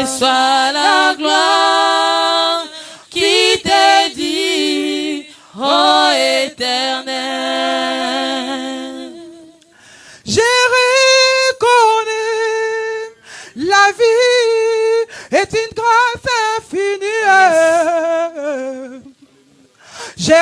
Reçois la gloire qui t'est dit, ô Éternel. Je reconnais la vie est une grâce infinie. Je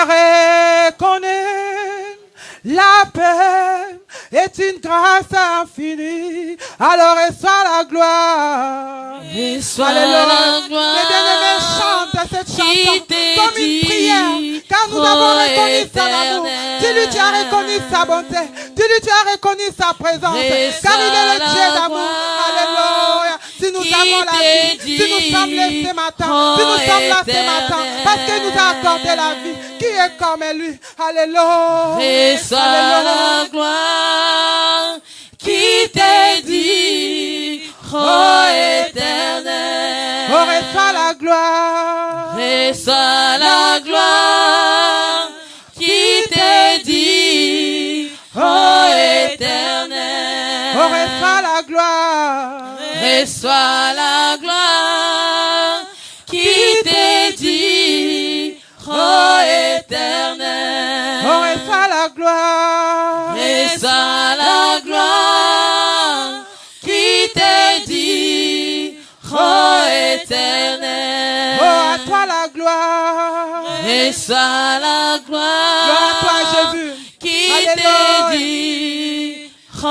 reconnais la paix est une grâce infinie. Alors reçois la gloire. Reçois la gloire. Les bien-aimés chantent cette chanson comme une prière, car nous avons reconnu son amour. Dis-lui, tu as reconnu sa bonté. Dis-lui, tu as reconnu sa présence, car il est le Dieu d'amour. Alléluia. Si nous avons la vie, si nous sommes là ce matin, si nous sommes là ce matin, parce qu'il nous a accordé la vie, qui est comme lui? Alléluia. Reçois la gloire qui t'est dit, ô Éternel. Oh, reçois la gloire. Reçois la gloire qui t'est dit, ô Éternel. Oh, reçois la gloire. Reçois la gloire qui t'est dit, ô Éternel. Oh, reçois la gloire. Reçois la gloire qui t'est dit, ô Éternel. Oh, à toi la gloire. Reçois la gloire. Gloire à toi, Jésus. Qui Alléluia. t'est dit, ô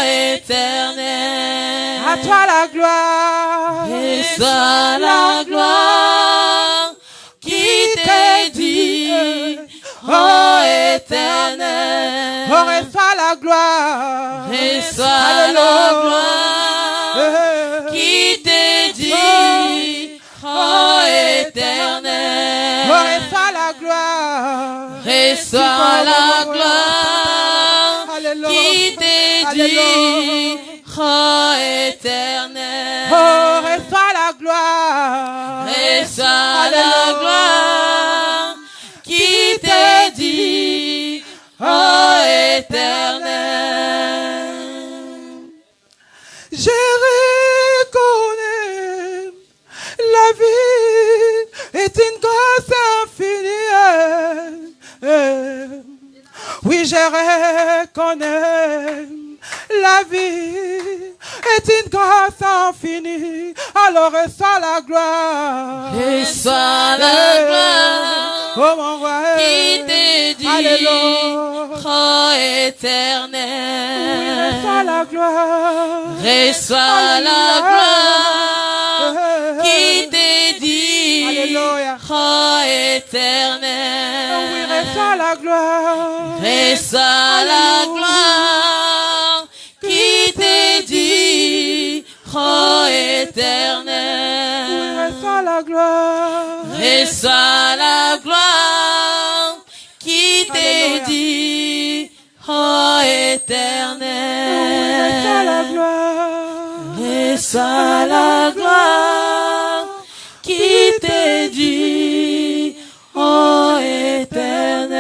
Éternel. À toi la gloire. Reçois la gloire qui t'est dit, ô Éternel. Oh, reçois la gloire. Reçois la gloire qui t'est dit, ô Éternel. Oh, reçois la gloire. Reçois la gloire Alléluia. qui t'est dit, ô Éternel. Oh, reçois la gloire. Reçois la gloire qui t'est dit, ô Éternel. Je reconnais la vie est une grâce infinie. Oui, je reconnais la vie est une grâce infinie. Alors reçois la gloire. Reçois la gloire Oh mon roi. qui t'est dit, Alléluia. ô Éternel. Oui, reçois la gloire. Reçois la gloire qui t'est dit, Alléluia. ô Éternel. Oui, reçois la gloire. Reçois la gloire qui t'est dit, ô Éternel. Oui, reçois la gloire. Reçois la gloire qui t'est dit, ô Éternel. Reçois la gloire. Reçois la gloire qui t'est dit, ô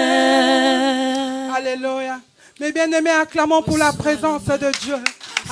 Éternel. Alléluia. Mes bien-aimés, acclamons pour la présence de Dieu.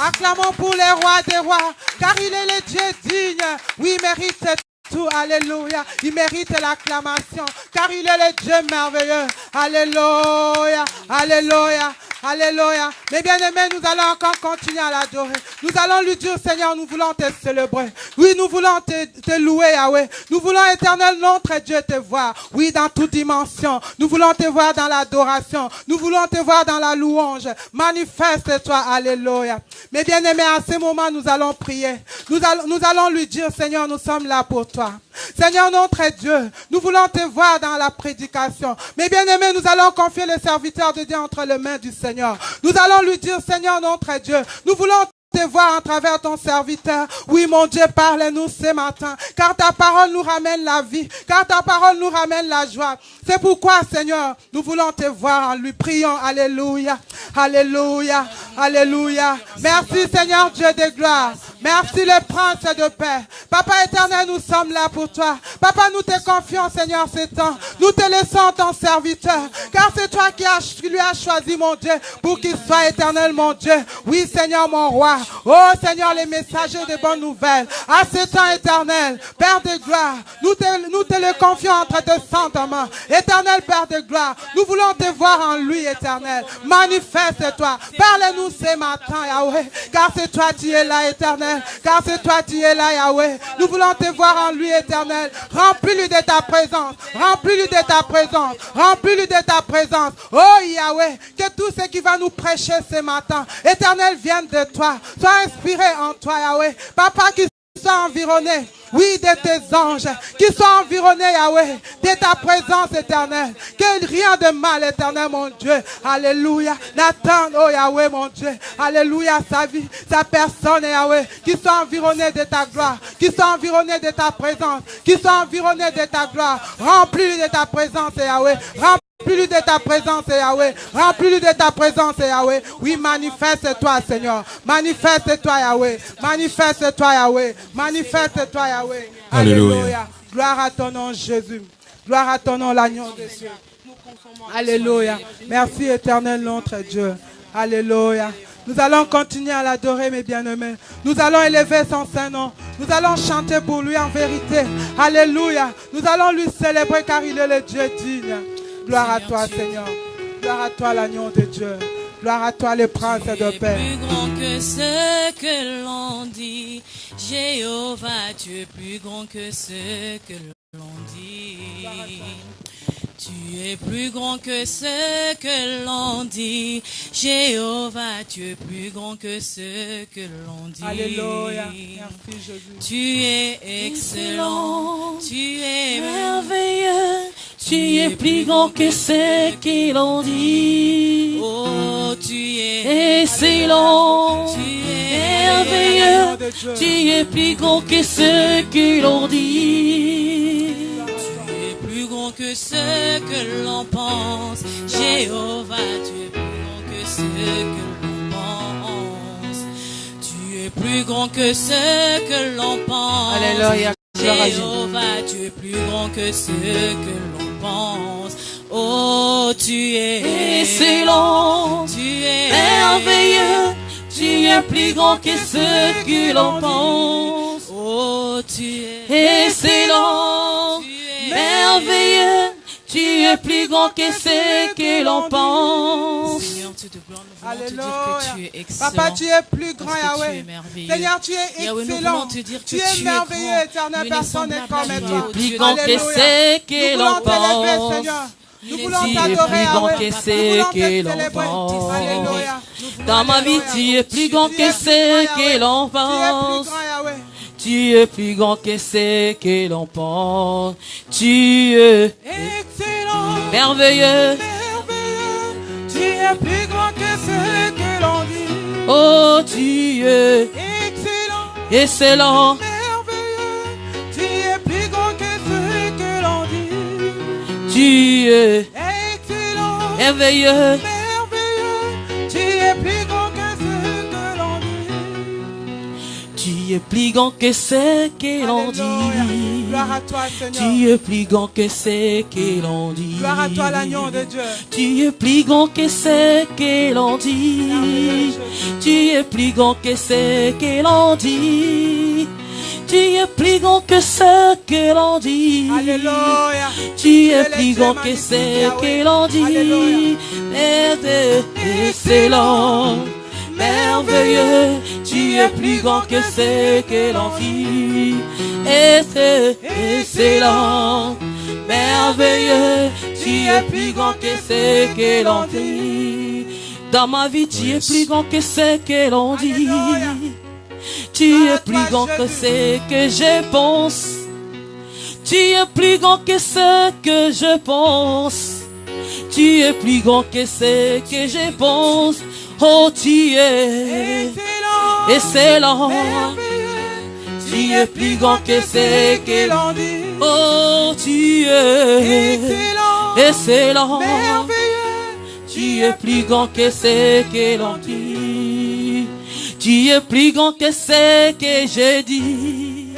Acclamons pour les rois des rois, car il est le Dieu digne. Oui, il mérite tout. Alléluia. Il mérite l'acclamation, car il est le Dieu merveilleux. Alléluia. Alléluia. Alléluia. Mes bien-aimés, nous allons encore continuer à l'adorer. Nous allons lui dire, Seigneur, nous voulons te célébrer. Oui, nous voulons te louer, Yahweh. Nous voulons, éternel, notre Dieu, te voir. Oui, dans toute dimension. Nous voulons te voir dans l'adoration. Nous voulons te voir dans la louange. Manifeste-toi. Alléluia. Mes bien-aimés, à ce moment, nous allons prier. Nous allons lui dire, Seigneur, nous sommes là pour toi. Seigneur, notre Dieu, nous voulons te voir dans la prédication. Mes bien-aimés, nous allons confier le serviteur de Dieu entre les mains du Seigneur. Nous allons lui dire, Seigneur, notre Dieu, nous voulons te voir à travers ton serviteur. Oui, mon Dieu, parle-nous ce matin, car ta parole nous ramène la vie, car ta parole nous ramène la joie. C'est pourquoi, Seigneur, nous voulons te voir en lui. Prions. Alléluia. Alléluia. Alléluia. Merci, Seigneur Dieu de gloire. Merci, le Prince de paix. Papa éternel, nous sommes là pour toi. Papa, nous te confions, Seigneur, ces temps. Nous te laissons ton serviteur, car c'est toi qui lui as choisi, mon Dieu, pour qu'il soit éternel, mon Dieu. Oui, Seigneur, mon roi. Oh, Seigneur, les messagers de bonnes nouvelles. À ce temps éternel, Père de gloire, nous te le confions entre tes saintes mains. Éternel Père de gloire, nous voulons te voir en lui, éternel. Manifeste-toi. Parle-nous ce matin, Yahweh, car c'est toi qui es là, éternel. Car c'est toi qui es là, Yahweh. Nous voulons te voir en lui, éternel. Remplis-lui de ta présence. Remplis-lui de ta présence. Remplis-lui de ta présence. Oh, Yahweh, que tout ce qui va nous prêcher ce matin, éternel, vienne de toi. Sois inspiré en toi, Yahweh. Papa, qui soit environné, oui, de tes anges, qui soient environnés, Yahweh, de ta présence éternelle, que rien de mal, éternel, mon Dieu, alléluia, n'attende, oh Yahweh, mon Dieu, alléluia, sa vie, sa personne, Yahweh, qui soit environné de ta gloire, qui soit environné de ta présence, qui soit environné de ta gloire, remplis de ta présence, Yahweh, remplis-le de ta présence, Yahweh. Remplis-le de ta présence, Yahweh. Oui, manifeste-toi, Seigneur. Manifeste-toi, Yahweh. Manifeste-toi, Yahweh. Manifeste-toi, Yahweh. Alléluia. Gloire à ton nom, Jésus. Gloire à ton nom, l'agneau de Dieu. Alléluia. Merci, éternel, notre Dieu. Alléluia. Nous allons continuer à l'adorer, mes bien-aimés. Nous allons élever son saint nom. Nous allons chanter pour lui en vérité. Alléluia. Nous allons lui célébrer car il est le Dieu digne. Gloire à toi, Seigneur. Gloire à toi, l'agneau de Dieu. Gloire à toi, le prince de paix. Tu es plus grand que ce que l'on dit. Jéhovah, tu es plus grand que ce que l'on dit. Tu es plus grand que ce que l'on dit. Jéhovah, tu es plus grand que ce que l'on dit. Alléluia. Merci, Jésus. Tu es excellent. Tu es merveilleux. Tu es plus grand que ce qu'ils dit. Oh, tu es excellent. Tu es merveilleux. Tu es plus grand que ce qu'ils dit. Tu es plus grand que ce que l'on pense. Jéhovah, tu es plus grand que ce que l'on pense. Tu es plus grand que ce que l'on pense. Alléluia. Jéhovah, tu es plus grand que ce que l'on pense. Oh, tu es excellent, tu es merveilleux, tu es plus grand que ce que l'on pense. Oh, tu es excellent, tu es merveilleux, tu es plus grand que ce que l'on pense. Seigneur, tu te gloire, nous voulons te dire que tu es excellent. Papa, tu es plus grand, Yahweh. Tu es merveilleux. Seigneur, tu es excellent. Tu es merveilleux, éternel, personne n'est comme toi. Tu es plus grand que ce que l'on pense. Nous voulons t'adorer, Yahweh. Nous voulons te célébrer. Alléluia. Dans ma vie, tu es plus grand que ce que l'on pense. Tu es plus grand que ce que l'on pense. Tu es excellent, merveilleux. Tu es plus grand que ce que l'on dit. Oh, tu es excellent, merveilleux. Tu es plus grand que ce que l'on dit. Tu es excellent, merveilleux. merveilleux. Tu es plus grand que ce que l'on dit. Tu es plus grand que ce que l'on dit. Gloire à toi, Seigneur. Tu es plus grand que ce que l'on dit. Gloire à toi, l'agneau de Dieu. Tu es plus grand que ce que l'on dit. Tu es plus grand que ce que l'on dit. Tu es plus grand que ce que l'on dit. Alléluia. Tu es plus grand que ce que l'on dit. Excellent, merveilleux. Tu es plus grand que ce que l'on dit. Excellent, merveilleux. Tu es plus grand que ce que l'on dit. Dans ma vie, tu es plus grand que ce que l'on dit. Tu es plus grand que ce que je pense. Tu es plus grand que ce que je pense. Tu es plus grand que ce que je pense. Oh, tu es excellent. Tu es plus grand que ce que l'on dit. Oh, tu es excellent. Tu es plus grand que ce que l'on dit. Tu es plus grand que ce que j'ai dit.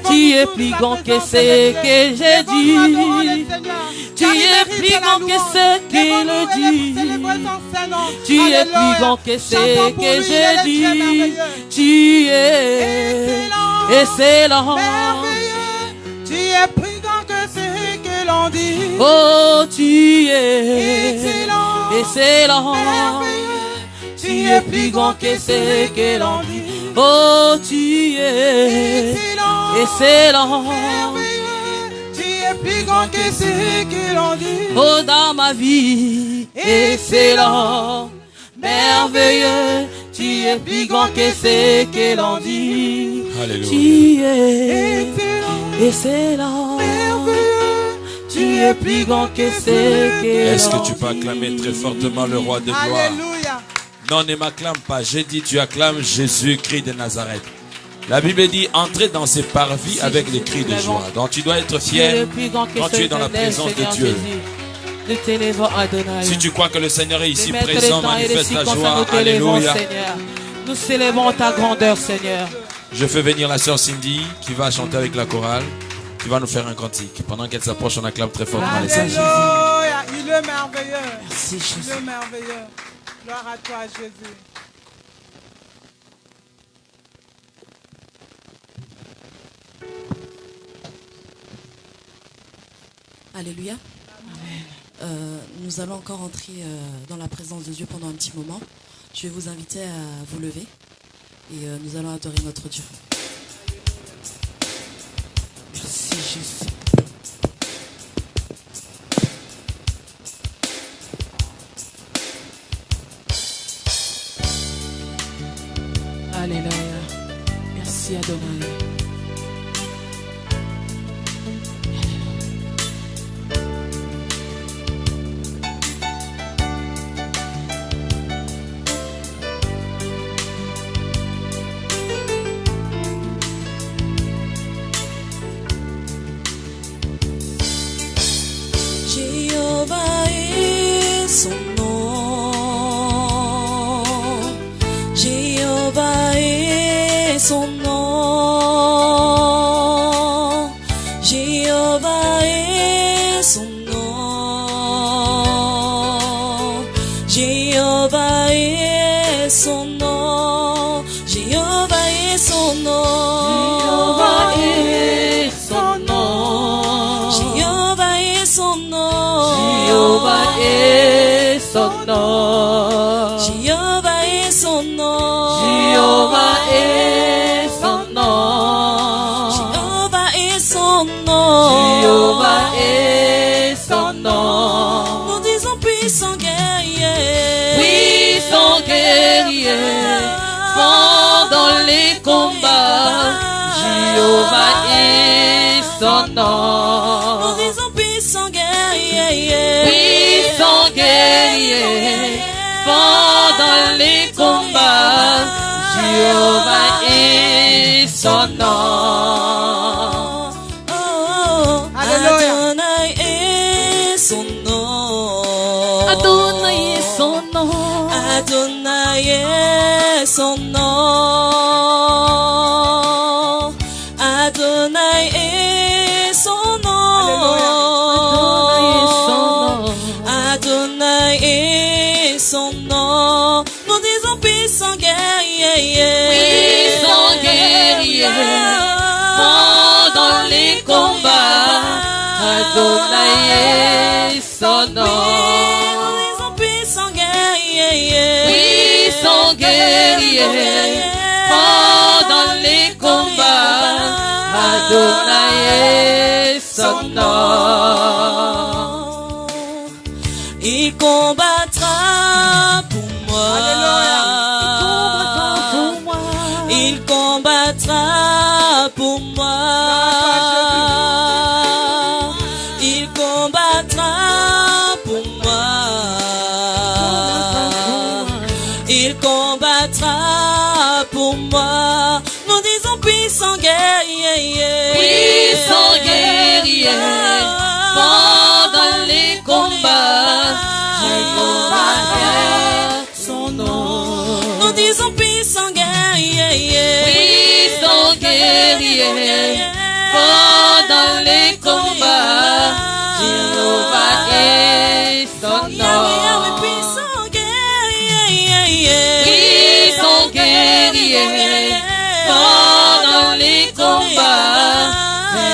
Tu es plus grand que ce que j'ai dit. Tu es plus grand que ce qu'il dit. Tu es plus grand que ce que j'ai dit. Tu es excellent. Tu es plus grand que ce que l'on dit. Oh, tu es excellent. Tu es plus grand que ce que l'on dit. Oh, tu es excellent. Tu es plus grand que ce que l'on dit. Oh, dans ma vie, excellent, merveilleux. Tu es plus grand que ce que l'on dit. Alléluia. Tu es excellent. Tu es plus grand que ce que l'on dit. Est-ce que tu peux acclamer très fortement le roi des gloires? Alléluia. Non, ne m'acclame pas. J'ai dit, tu acclames Jésus-Christ de Nazareth. La Bible dit, entrez dans ses parvis avec les cris de joie. Donc tu dois être fier quand tu es dans la présence de Dieu. Si tu crois que le Seigneur est ici présent, manifeste la joie. Alléluia. Nous célébrons ta grandeur, Seigneur. Je fais venir la sœur Cindy qui va chanter avec la chorale, qui va nous faire un cantique. Pendant qu'elle s'approche, on acclame très fortement les saints. Alléluia. Il est merveilleux. Merci, Jésus. Il est merveilleux. Gloire à toi, Jésus. Alléluia. Nous allons encore entrer dans la présence de Dieu pendant un petit moment. Je vais vous inviter à vous lever et nous allons adorer notre Dieu. Merci, Jésus. Alléluia. Merci Adonai. Jéhovah est son nom. Jéhovah est son nom. Jéhovah est son nom. Jéhovah est son nom. Jéhovah est son nom. Jéhovah est son nom. Jéhovah est son nom. Jéhovah est son nom. Jéhovah est son nom. Jéhovah est son nom. Jéhovah est son nom. Jéhovah est son nom. Nous disons puissant guerrier. Puissant guerrier, fort dans les combats. Jéhovah est son nom. Nous disons puissant guerrier. Puissant guerrier, fort dans les combats. Jéhovah est son nom. Alléluia. Adonai est son nom. Adonai est son nom. Adonai est son nom. Adonai est son nom. Adonai est son nom. Nous disons puissant guerrier. Puissant guerrier, fort dans les combats. Adonai est son nom. Nous disons puissant guerrier. Puissant guerrier, fort dans les combats. Adonai est son nom. Il combattra pour moi. Il combattra pour moi. Il combattra pour moi. Il combattra pour moi. Nous disons puissant guerrier. Puissant guerrier, fort dans les combats. Jéhovah est son nom. Nous disons puissant guerrier. guerrier. Pendant les combats, Jéhovah est son nom. Puissant guerrier. Pendant les combats,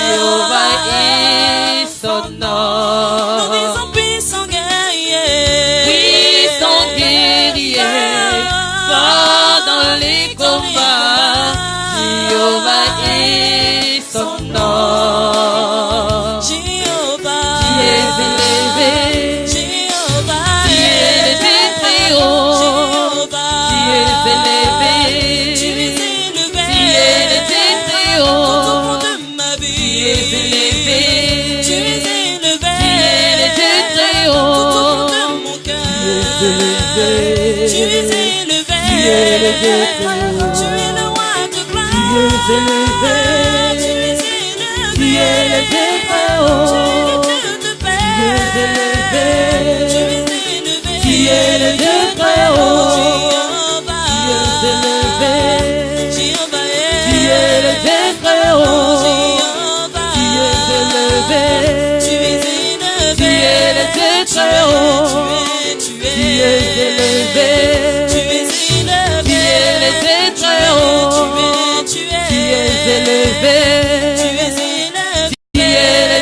Jéhovah est son nom. Nous disons puissant guerrier. Puissant guerrier. Pendant les combats, Jéhovah est son nom. Jéhovah, qui est élevé. Jéhovah, qui est très haut. Jéhovah, qui est élevé. Tu es élevé. Qui est très haut. Tout au fond de ma vie. Qui est élevé. Tu es élevé. Qui est très haut. Tout au fond de mon cœur. Qui est élevé. Tu es élevé. Qui est élevé. Tu es le roi de gloire. Qui est élevé. Qui est élevé très haut. Qui est élevé. Qui est élevé très haut. Qui est élevé. Qui est élevé très haut. Qui est élevé. Qui est élevé très haut. Qui est élevé. Qui est élevé très haut. Qui est élevé.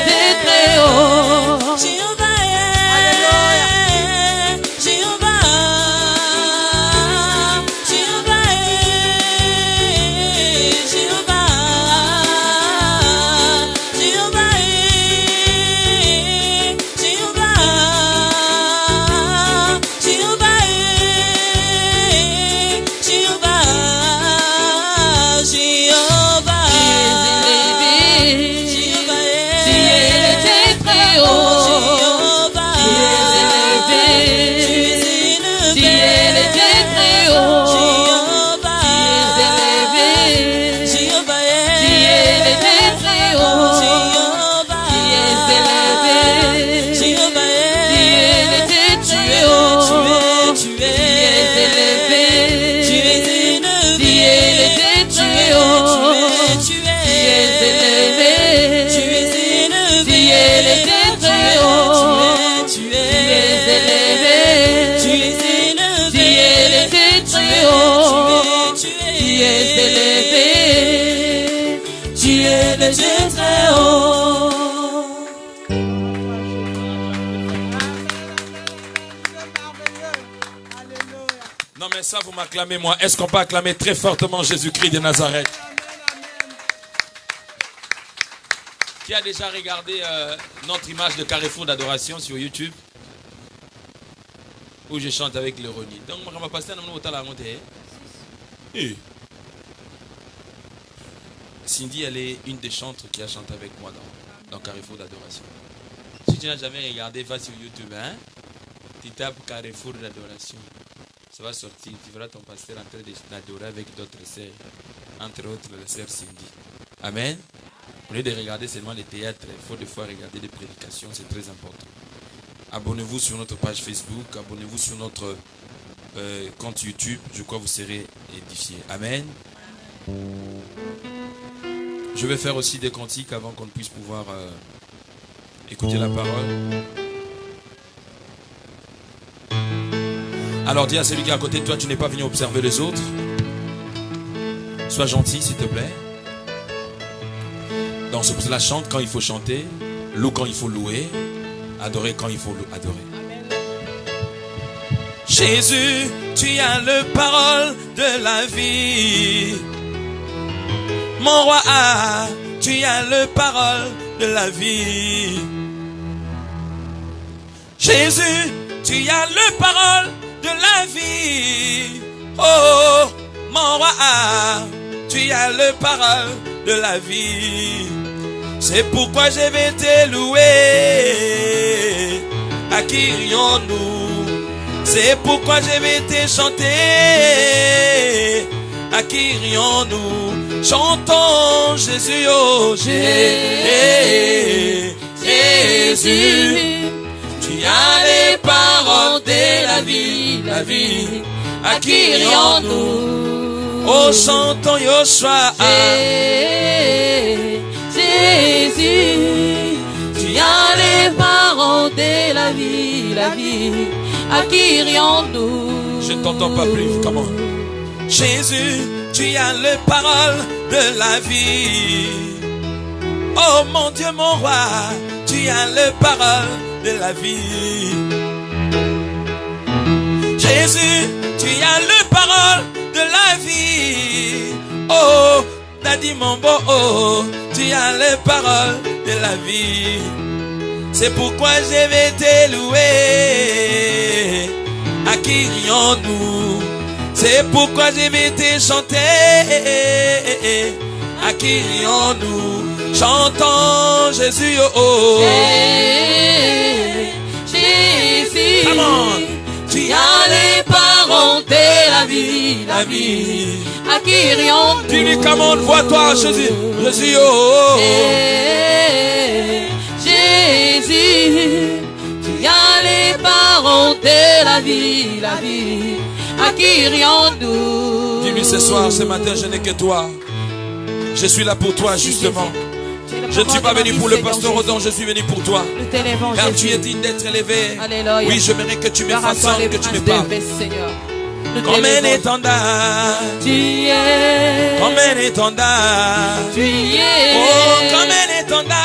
Non mais ça vous m'acclamez moi. Est-ce qu'on peut acclamer très fortement Jésus-Christ de Nazareth? Qui a déjà regardé notre image de carrefour d'adoration sur YouTube? Où je chante avec l'ironie. Donc on va passer à la montée. Cindy, elle est une des chantres qui a chanté avec moi dans Carrefour d'adoration. Si tu n'as jamais regardé, va sur YouTube, hein? Tu tapes Carrefour d'adoration. Ça va sortir, tu verras ton pasteur en train d'adorer avec d'autres sœurs, entre autres la sœur Cindy. Amen. Au lieu de regarder seulement les théâtres, il faut des fois regarder des prédications, c'est très important. Abonnez-vous sur notre page Facebook, abonnez-vous sur notre compte YouTube, je crois que vous serez édifiés. Amen. Je vais faire aussi des cantiques avant qu'on puisse pouvoir écouter la parole. Alors dis à celui qui est à côté de toi, tu n'es pas venu observer les autres. Sois gentil s'il te plaît. Donc c'est pour cela chante quand il faut chanter, loue quand il faut louer, adorer quand il faut adorer. Jésus, tu as le parole de la vie. Mon roi, tu as le parole de la vie. Jésus, tu as le parole de la vie. Oh, mon roi, tu as le parole de la vie. C'est pourquoi je vais te louer. À qui rions-nous? C'est pourquoi je vais te chanter. À qui rions-nous? Chantons Jésus, oh Jésus. Tu as les paroles de la vie, la vie. À qui rions-nous? Oh, chantons Yoshua. vie. À qui irions-nous? Je ne t'entends pas plus, comment? Jésus, tu as le parole de la vie. Oh mon Dieu, mon roi, tu as le parole de la vie. Jésus, tu as le parole de la vie. Oh, Daddy mon beau, oh, tu as le parole de la vie. C'est pourquoi je vais te louer. À qui irions-nous? C'est pourquoi je vais te chanter. À qui irions-nous? Chantons Jésus, oh, oh. Jésus, Come on. tu as les paroles de la vie, la vie. À qui irions-nous? Dis-lui, come on, vois-toi, Jésus, Jésus, oh, oh. Jésus, tu as les paroles de la vie, la vie. À qui irions-nous? Dis-lui ce soir, ce matin, je n'ai que toi. Je suis là pour toi, justement. Je ne suis pas venu pour le pasteur Rodon, je suis venu pour toi. Car tu es digne d'être élevé. Alléluia. Oui, je maimerais que tu me façonnes, que tu me parles. Comme un étendard. Tu es. Comme un étendard. Tu es. Oh, comme un étendard.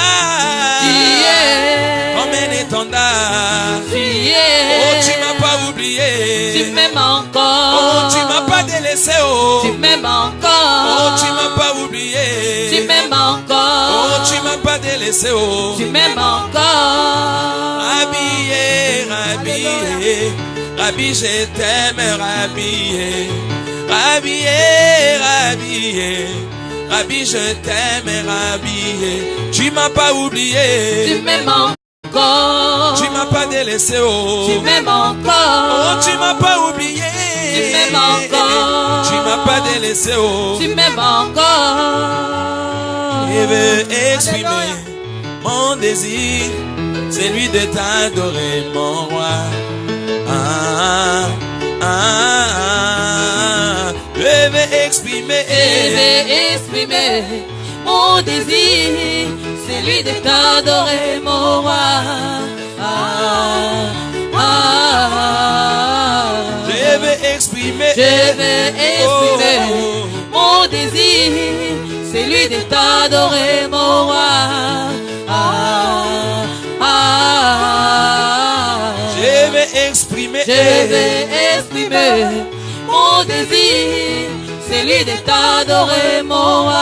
Tu es. Comme un étendard. Tu es. Oh, tu m'as pas oublié. Tu m'aimes encore. Oh, tu m'as pas délaissé. Oh, Tu m'aimes oh, encore. tu m'as pas oublié. Tu m'aimes encore. Oh, tu m'as pas délaissé. Oh, Tu m'aimes encore. Rabbi, Rabbi, Rabbi, je t'aime, Rabbi, Rabbi, Rabbi, Rabbi, je t'aime, Rabbi. Tu m'as pas oublié. Tu m'aimes encore. Tu m'as pas délaissé. Oh, Tu m'aimes oh, encore. tu m'as pas oublié. Tu m'aimes encore. Tu m'as pas délaissé. Oh, Tu m'aimes encore. je veux exprimer mon désir, c'est lui de t'adorer, mon roi. Ah, ah, ah, je vais exprimer. Je vais exprimer mon désir, c'est lui de t'adorer, mon roi. Ah, ah, ah. Je vais exprimer. Je vais exprimer Oh, mon désir, c'est lui de t'adorer, mon roi. Ah, ah, ah. je vais exprimer. Je vais exprimer mon désir, c'est lui de t'adorer, mon roi.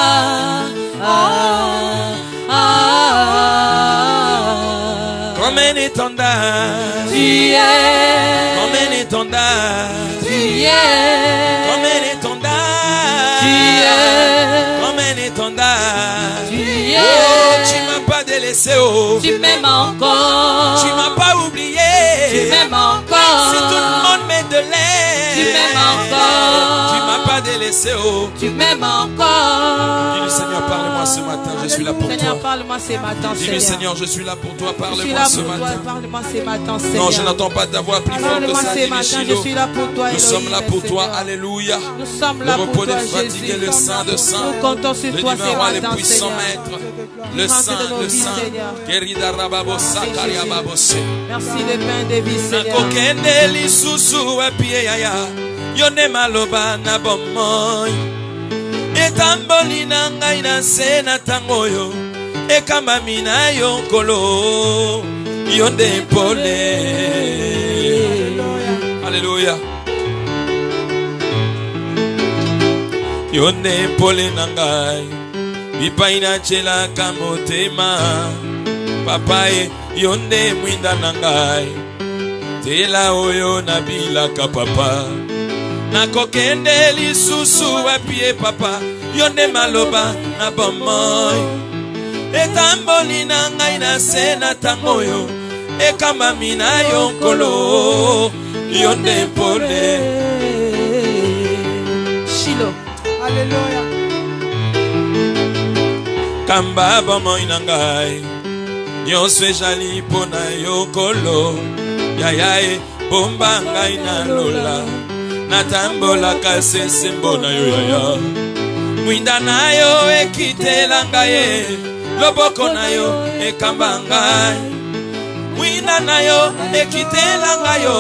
Ah, ah, ah. Comme un étendard. Tu es. Comme un étendard. Tu es. Comme un étendard. Tu es. Comme un étendard. Tu es. Oh, tu m'as pas délaissé. Oh, Tu m'aimes encore. tu m'as pas oublié. Tu m'aimes encore. Si tout le monde met de l'air. Tu m'aimes encore. Tu m'as pas délaissé. Oh, Tu m'aimes encore. dis-le Seigneur, parle-moi ce matin. Je suis là pour Seigneur, toi. parle-moi ce matin, Dis-le Seigneur. Seigneur, je suis là pour toi. Je suis Parle-moi là ce pour toi. matin. Parle-moi ce matin, Seigneur. Non, je n'entends pas ta voix plus forte que Parle-moi ça. ce Dis-le matin. Je Shiloh. suis là pour toi. Nous sommes Elohim, là pour toi. Seigneur. Alléluia. Nous sommes Le là pour repos toi, des Jésus. fatigués, le saint de saint. Nous comptons sur Le toi ce numéro un, le matin, puissant Seigneur. maître. Le Grâce saint, de nos le vies, saint. Seigneur. Kerida rababo sakaria babose. Merci le pain de vie, Seigneur. Nakokende lisusu apie yaya. Yone maloba na bomoi. Etamboli na ngai na se na tango yo. Ekamba mina yo kolo. Yonde pole. Alléluia. Yonde pole na ngai. Bipai na chela kamotema. Papaye yonde mwinda na ngai. Tela oyo na bilaka papa. Nakokende lisusu apie papa. Yonde maloba na bomoi. Etamboli na ngai na se na tango yo. Ekamba mina yo nkolo. Yonde pole. Shiloh. Alléluia. Kamba bomoi na ngai. Nyonso ezali mpona yo nkolo. Yayae bomba ngai na lola. Natambolaka sese mbona yo yaya. Mwinda na yo ekitela ngai. Loboko na yo ekamba ngai. Wina na yo ekitela ngayo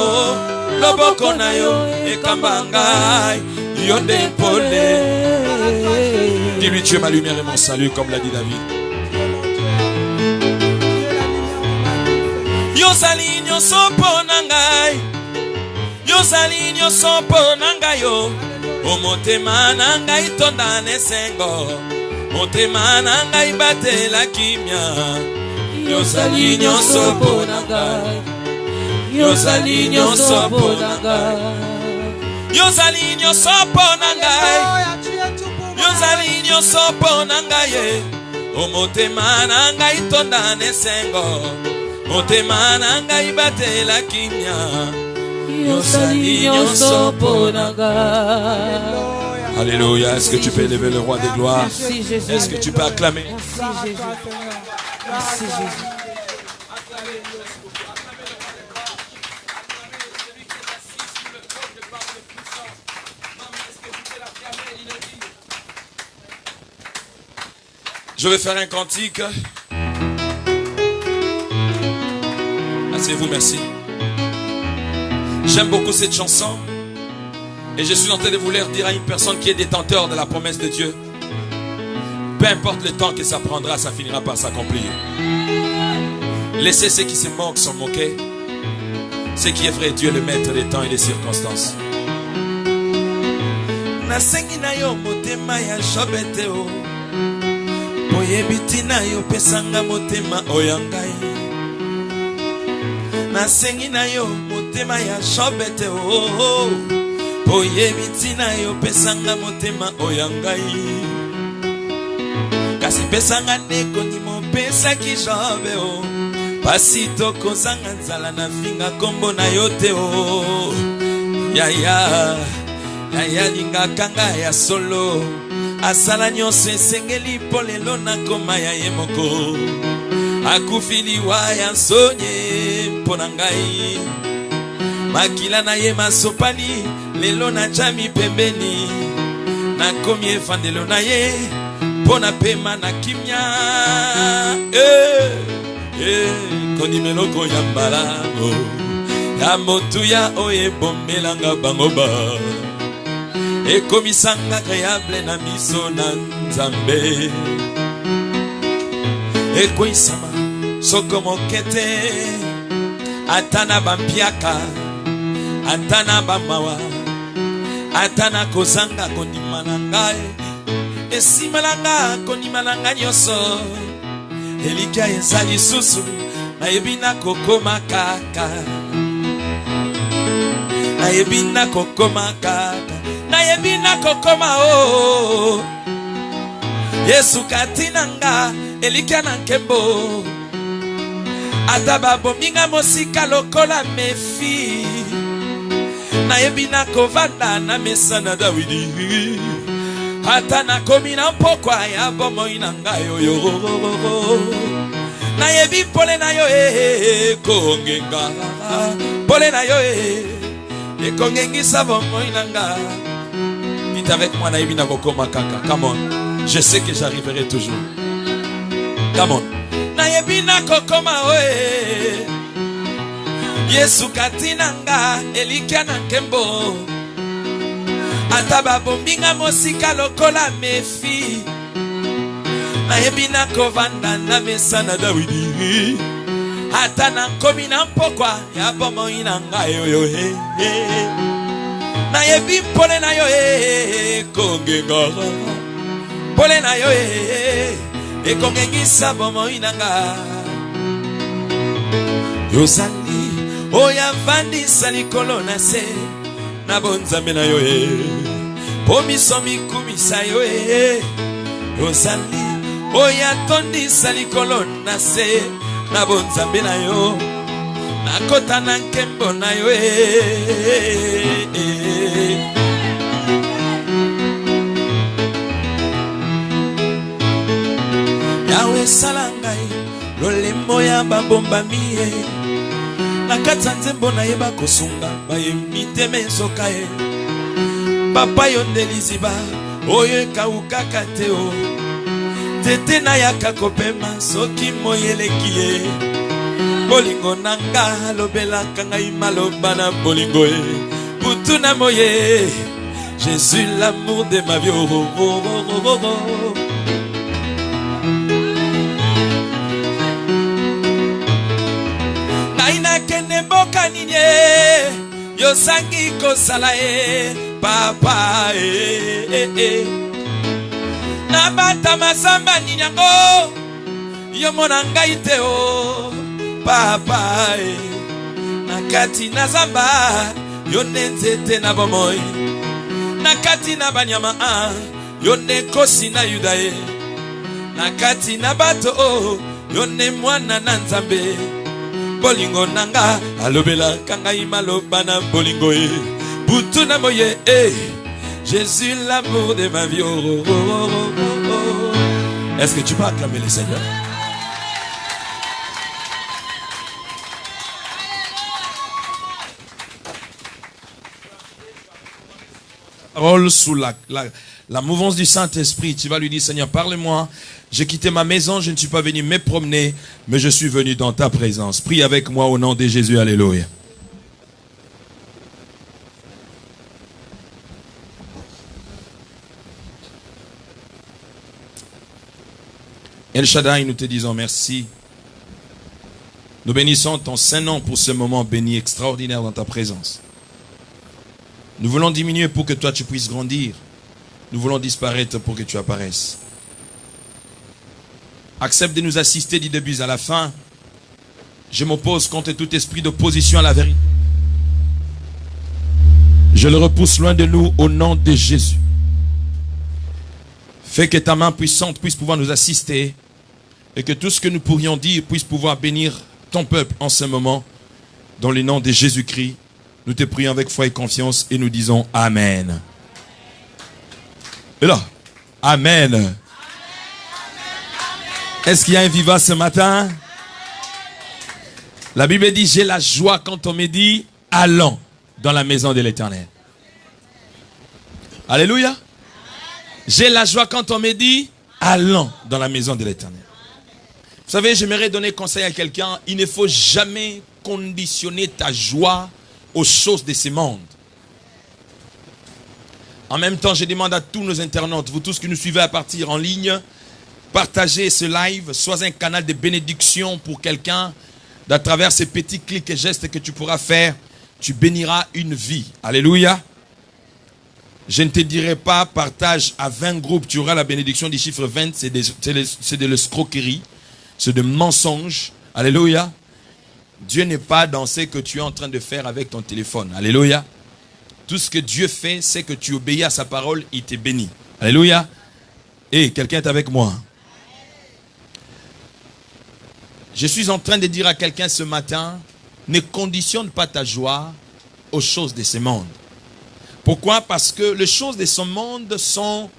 loboko na yo ekamba ngai yonde pole. Dis-lui tu es ma lumière et mon salut comme l'a dit David. Yozali nyonso pona ngai, yozali nyonso pona ngai yo. O motema na ngai tonda nesengo, motema na ngai batela kimia. Yozali nyonso pona ngai, yozali nyonso pona ngai, yozali nyonso pona ngai, yozali nyonso pona ngai. O motema na ngai tonda nesengo, motema na ngai batela kimia. Alléluia. Est-ce que tu peux élever le roi des gloires? Est-ce que tu peux acclamer? Merci Jésus. Je vais faire un cantique. Asseyez-vous, merci. J'aime beaucoup cette chanson. Et je suis en train de vouloir dire à une personne qui est détenteur de la promesse de Dieu. Peu importe le temps que ça prendra, ça finira par s'accomplir. Laissez ceux qui se moquent s'en moquer. Ce qui est vrai, Dieu est le maître des temps et des circonstances. Nasengi na yo motema ya shobete o. Boyebiti na yo pesanga motema oyangai. Nasengi na yo motema ya shobete o. Boyebiti na yo pesanga motema oyangai. Kasi pesanga neko ni mo pesa ki jobe o. Pasito kozanga nzala na finga kombo na yo te o. Ya ya ya ninga kanga ya solo. Asala nyonso esengeli po lelo nakoma ya ye moko. Akufili wa ya nsonye mpona ngai. Makila na ye masopani lelo na jami pembeni. Nakomi efandelo na ye mpona pema na kimia. Koni meloko ya mbalamo ya motu ya oye bomelanga bangoba. Ekomisanga agréable na miso na Nzambe. Ekoisama soko mokete. Atana bampiaka, atana bamawa, atana kozanga kondimana ngai. Esimalanga kondimana nyoso. Elikia ezali susu na yebina kokoma kaka. Na yebina kokoma kaka. Na yebina kokoma o. Yesu katinanga elikia na nkembo. Ataba bominga mosika lokola mefi. Na yebina kovanda na mesa na Dawidi. Hata na komi na mpokwa ya bomo inanga yo. Na yebi pole na yo kongenga. Pole na yo kongengi sa bomo inanga. Dites avec moi na yebi na kokoma kaka. Come on. Je sais que j'arriverai toujours. Come on. Na yebi na kokoma oe. Yesu katinanga elikia na nkembo. Ataba bombinga mosika lokola mefi. Na yebina kovanda na mesa na Dawidi. Hata na nkomi na mpokwa ya bomo inanga yo Na yebi pole na yo kongenga. Pole na yo kongengisa bomo inanga. Yozali oya vandi salikolo na se. Na bonzambe na yo pomiso mikumisa yo Yozali oya tondi salikolo na se. Na bonzambe na yo nakota na nkembo na yo Yawe salangai lolemo ya babomba miye. Nakata nzembo na yeba kosunga baye miteme soka ye. Papa yondeliziba oye kaukaka teo. Tete na yaka kopema soki moyelekie. bolingo nanga lobela kangai maloba na bolingo e butuna moye Jésus l'amour de ma vie oh, oh, oh, oh, oh, oh. Naina kene boka ninye yo sangi kosala e papa Nabata masamba ninyango yo mona ngai te o papa nakati na zamba yo nenzete na bomoi nakati na banyama yo ne kosi na yuda nakati na bato yo ne mwana na nzambe bolingo nanga alobela kangai maloba na bolingo butu na moye Jésus l'amour de ma vie oh, oh, oh, oh, oh. Est-ce que tu peux acclamer le Seigneur? Parole sous la mouvance du Saint-Esprit. Tu vas lui dire, Seigneur, parle-moi. J'ai quitté ma maison, je ne suis pas venu me promener, mais je suis venu dans ta présence. Prie avec moi au nom de Jésus. Alléluia. El Shaddai, nous te disons merci. Nous bénissons ton Saint-Nom pour ce moment béni extraordinaire dans ta présence. Nous voulons diminuer pour que toi tu puisses grandir. Nous voulons disparaître pour que tu apparaisses. Accepte de nous assister du début à la fin. Je m'oppose contre tout esprit d'opposition à la vérité. Je le repousse loin de nous au nom de Jésus. Fais que ta main puissante puisse pouvoir nous assister et que tout ce que nous pourrions dire puisse pouvoir bénir ton peuple en ce moment. Dans le nom de Jésus-Christ, nous te prions avec foi et confiance et nous disons Amen. Et là, Amen. Est-ce qu'il y a un vivace ce matin? La Bible dit, j'ai la joie quand on me dit, allons dans la maison de l'Éternel. Alléluia. J'ai la joie quand on me dit, allons dans la maison de l'Éternel. Vous savez, j'aimerais donner conseil à quelqu'un, il ne faut jamais conditionner ta joie aux choses de ce monde. En même temps, je demande à tous nos internautes, vous tous qui nous suivez à partir en ligne, partagez ce live, sois un canal de bénédiction pour quelqu'un. À travers ces petits clics et gestes que tu pourras faire, tu béniras une vie. Alléluia. Je ne te dirai pas, partage à 20 groupes, tu auras la bénédiction du chiffre 20, c'est de l'escroquerie, c'est de mensonge. Alléluia. Dieu n'est pas dans ce que tu es en train de faire avec ton téléphone. Alléluia. Tout ce que Dieu fait, c'est que tu obéis à sa parole, il te bénit. Alléluia. Et quelqu'un est avec moi. Je suis en train de dire à quelqu'un ce matin, ne conditionne pas ta joie aux choses de ce monde. Pourquoi? Parce que les choses de ce monde sont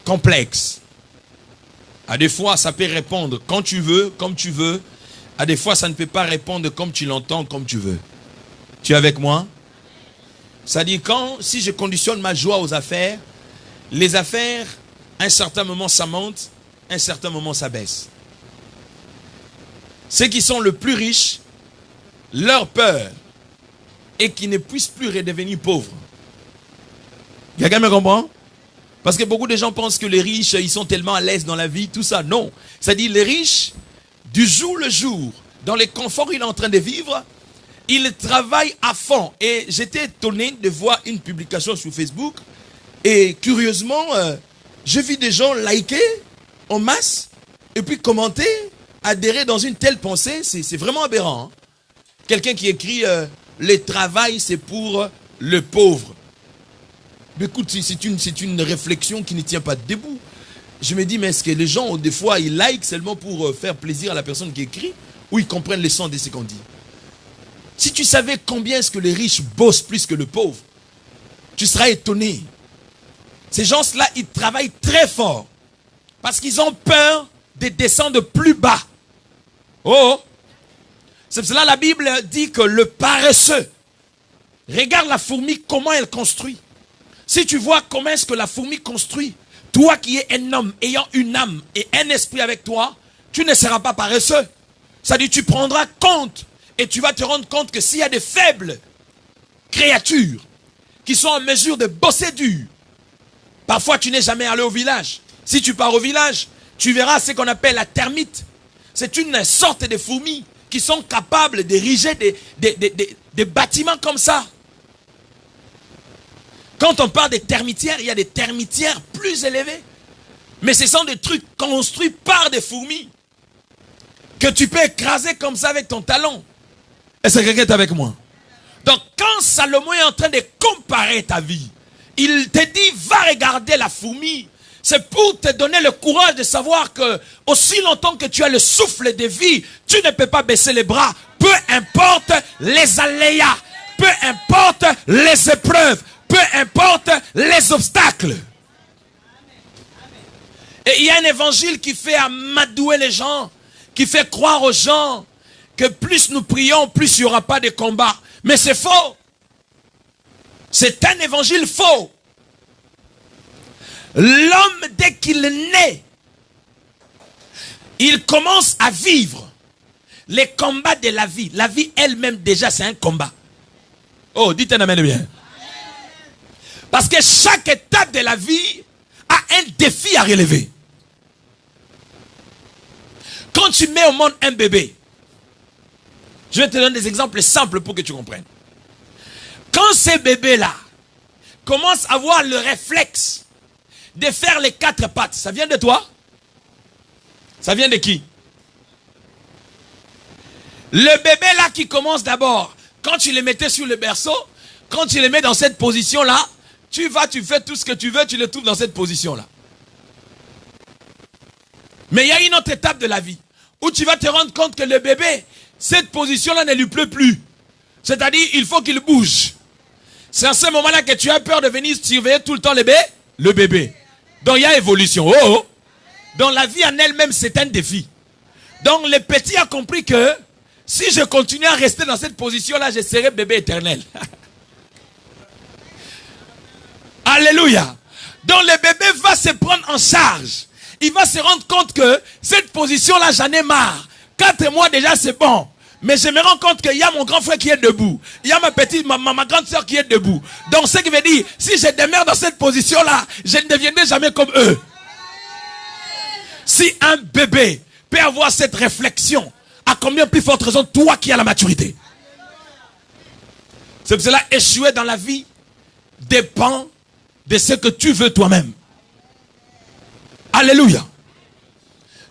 complexes. À des fois, ça peut répondre quand tu veux, comme tu veux. À des fois, ça ne peut pas répondre comme tu l'entends, comme tu veux. Tu es avec moi? Ça dit si je conditionne ma joie aux affaires, les affaires, à un certain moment, ça monte, à un certain moment, ça baisse. Ceux qui sont le plus riches, leur peur est qu'ils ne puissent plus redevenir pauvres. Quelqu'un me comprend? Parce que beaucoup de gens pensent que les riches, ils sont tellement à l'aise dans la vie, tout ça. Non. C'est-à-dire les riches, du jour le jour, dans les conforts qu'il est en train de vivre, ils travaillent à fond. Et j'étais étonné de voir une publication sur Facebook. Et curieusement, j'ai vu des gens liker en masse et puis commenter, adhérer dans une telle pensée. C'est vraiment aberrant. Hein? Quelqu'un qui écrit le travail, c'est pour le pauvre. Mais écoute, c'est une réflexion qui ne tient pas debout. Je me dis, mais est-ce que les gens, des fois, ils like seulement pour faire plaisir à la personne qui écrit, ou ils comprennent le sens de ce qu'on dit? Si tu savais combien est-ce que les riches bossent plus que le pauvre, tu seras étonné. Ces gens-là, ils travaillent très fort parce qu'ils ont peur de descendre plus bas. Oh! C'est pour cela que la Bible dit que le paresseux, regarde la fourmi, comment elle construit. Si tu vois comment est-ce que la fourmi construit, toi qui es un homme ayant une âme et un esprit avec toi, tu ne seras pas paresseux. Ça dit, tu prendras compte et tu vas te rendre compte que s'il y a des faibles créatures qui sont en mesure de bosser dur, parfois tu n'es jamais allé au village. Si tu pars au village, tu verras ce qu'on appelle la termite. C'est une sorte de fourmis qui sont capables d'ériger des bâtiments comme ça. Quand on parle des termitières, il y a des termitières plus élevées. Mais ce sont des trucs construits par des fourmis que tu peux écraser comme ça avec ton talon. Est-ce que quelqu'un est avec moi? Donc quand Salomon est en train de comparer ta vie, il te dit, va regarder la fourmi. C'est pour te donner le courage de savoir que aussi longtemps que tu as le souffle de vie, tu ne peux pas baisser les bras. Peu importe les aléas, peu importe les épreuves, peu importe les obstacles. Et il y a un évangile qui fait amadouer les gens, qui fait croire aux gens que plus nous prions, plus il n'y aura pas de combat. Mais c'est faux. C'est un évangile faux. L'homme, dès qu'il naît, il commence à vivre les combats de la vie. La vie elle-même déjà c'est un combat. Oh, dites un amen bien. Parce que chaque étape de la vie a un défi à relever. Quand tu mets au monde un bébé, je vais te donner des exemples simples pour que tu comprennes. Quand ces bébés-là commencent à avoir le réflexe de faire les 4 pattes, ça vient de toi? Ça vient de qui? Le bébé là qui commence d'abord, quand tu le mettais sur le berceau, quand tu le mets dans cette position-là, tu fais tout ce que tu veux, tu le trouves dans cette position-là. Mais il y a une autre étape de la vie où tu vas te rendre compte que le bébé, cette position-là ne lui plaît plus. C'est-à-dire, il faut qu'il bouge. C'est à ce moment-là que tu as peur de venir surveiller tout le temps le bébé. Donc il y a évolution. Oh. Donc la vie en elle-même, c'est un défi. Donc le petit a compris que si je continue à rester dans cette position-là, je serai bébé éternel. Alléluia. Donc le bébé va se prendre en charge. Il va se rendre compte que cette position-là, j'en ai marre. 4 mois déjà, c'est bon. Mais je me rends compte qu'il y a mon grand frère qui est debout. Il y a ma grande soeur qui est debout. Donc ce qui veut dire, si je demeure dans cette position-là, je ne deviendrai jamais comme eux. Si un bébé peut avoir cette réflexion, à combien plus forte raison toi qui as la maturité? C'est pour cela échouer dans la vie dépend de ce que tu veux toi-même. Alléluia.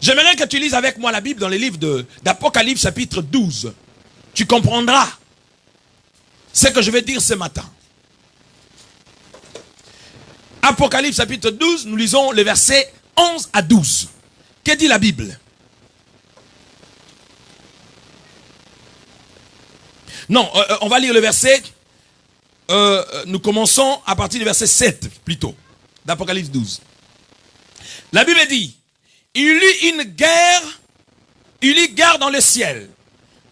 J'aimerais que tu lises avec moi la Bible dans le livre d'Apocalypse chapitre 12. Tu comprendras ce que je vais dire ce matin. Apocalypse chapitre 12, nous lisons les versets 11 à 12. Que dit la Bible? Non, on va lire le verset. Nous commençons à partir du verset 7 plutôt. D'Apocalypse 12. La Bible dit, il y eut guerre dans le ciel.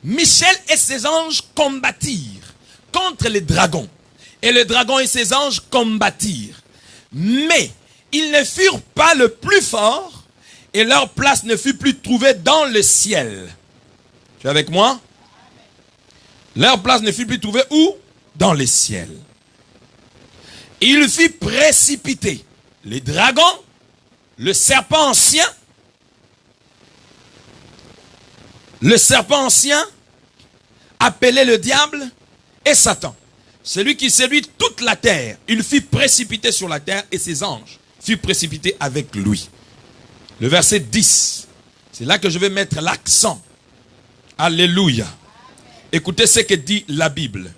Michel et ses anges combattirent contre les dragons. Et le dragon et ses anges combattirent. Mais ils ne furent pas le plus fort et leur place ne fut plus trouvée dans le ciel. Tu es avec moi? Leur place ne fut plus trouvée où? Dans le ciel. Il fut précipité. Les dragons, le serpent ancien, appelé le diable et Satan, celui qui séduit toute la terre, il fut précipité sur la terre et ses anges furent précipités avec lui. Le verset 10, c'est là que je vais mettre l'accent. Alléluia. Écoutez ce que dit la Bible.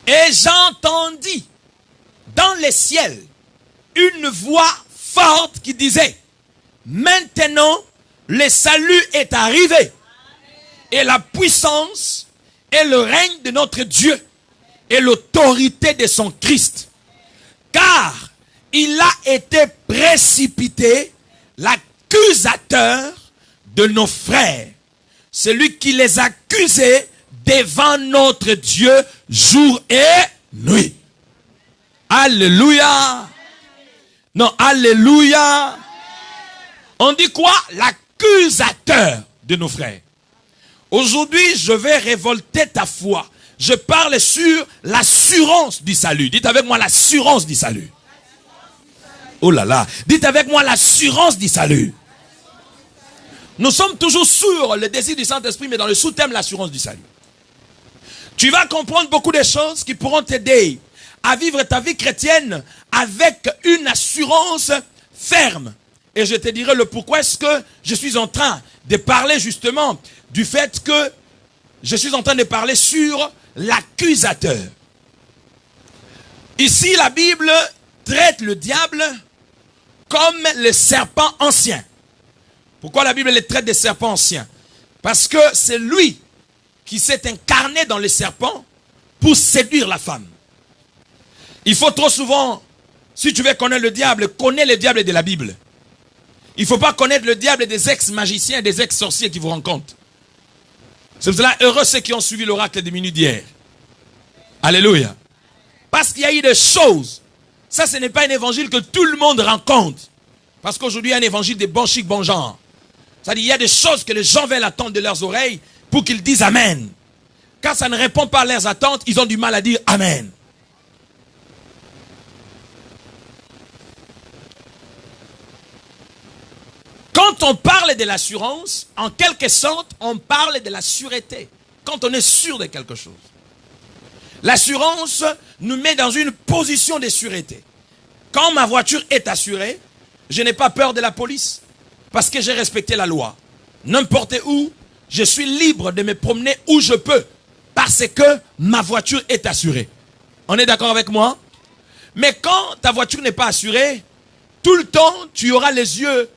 Et j'entendis dans les ciels une voix forte qui disait, maintenant le salut est arrivé et la puissance et le règne de notre Dieu et l'autorité de son Christ, car il a été précipité l'accusateur de nos frères, celui qui les accusait devant notre Dieu jour et nuit. Alléluia. Non, alléluia. On dit quoi? L'accusateur de nos frères. Aujourd'hui, je vais révolter ta foi. Je parle sur l'assurance du salut. Dites avec moi l'assurance du salut. Oh là là. Dites avec moi l'assurance du salut. Nous sommes toujours sur le désir du Saint-Esprit, mais dans le sous-thème l'assurance du salut. Tu vas comprendre beaucoup de choses qui pourront t'aider à vivre ta vie chrétienne avec une assurance ferme. Et je te dirai le pourquoi est-ce que je suis en train de parler justement du fait que je suis en train de parler sur l'accusateur. Ici, la Bible traite le diable comme le serpent ancien. Pourquoi la Bible le traite des serpents anciens? Parce que c'est lui qui s'est incarné dans les serpents pour séduire la femme. Il faut trop souvent, si tu veux connaître le diable, connais le diable de la Bible. Il ne faut pas connaître le diable des ex-magiciens, des ex-sorciers qui vous rencontrent. C'est pour cela, heureux ceux qui ont suivi l'oracle des minutes d'hier. Alléluia. Parce qu'il y a eu des choses. Ça, ce n'est pas un évangile que tout le monde rencontre. Parce qu'aujourd'hui, il y a un évangile des bons chics, bons gens. C'est-à-dire, il y a des choses que les gens veulent attendre de leurs oreilles pour qu'ils disent Amen. Quand ça ne répond pas à leurs attentes, ils ont du mal à dire Amen. Quand on parle de l'assurance, en quelque sorte, on parle de la sûreté. Quand on est sûr de quelque chose. L'assurance nous met dans une position de sûreté. Quand ma voiture est assurée, je n'ai pas peur de la police. Parce que j'ai respecté la loi. N'importe où, je suis libre de me promener où je peux. Parce que ma voiture est assurée. On est d'accord avec moi? Mais quand ta voiture n'est pas assurée, tout le temps, tu auras les yeux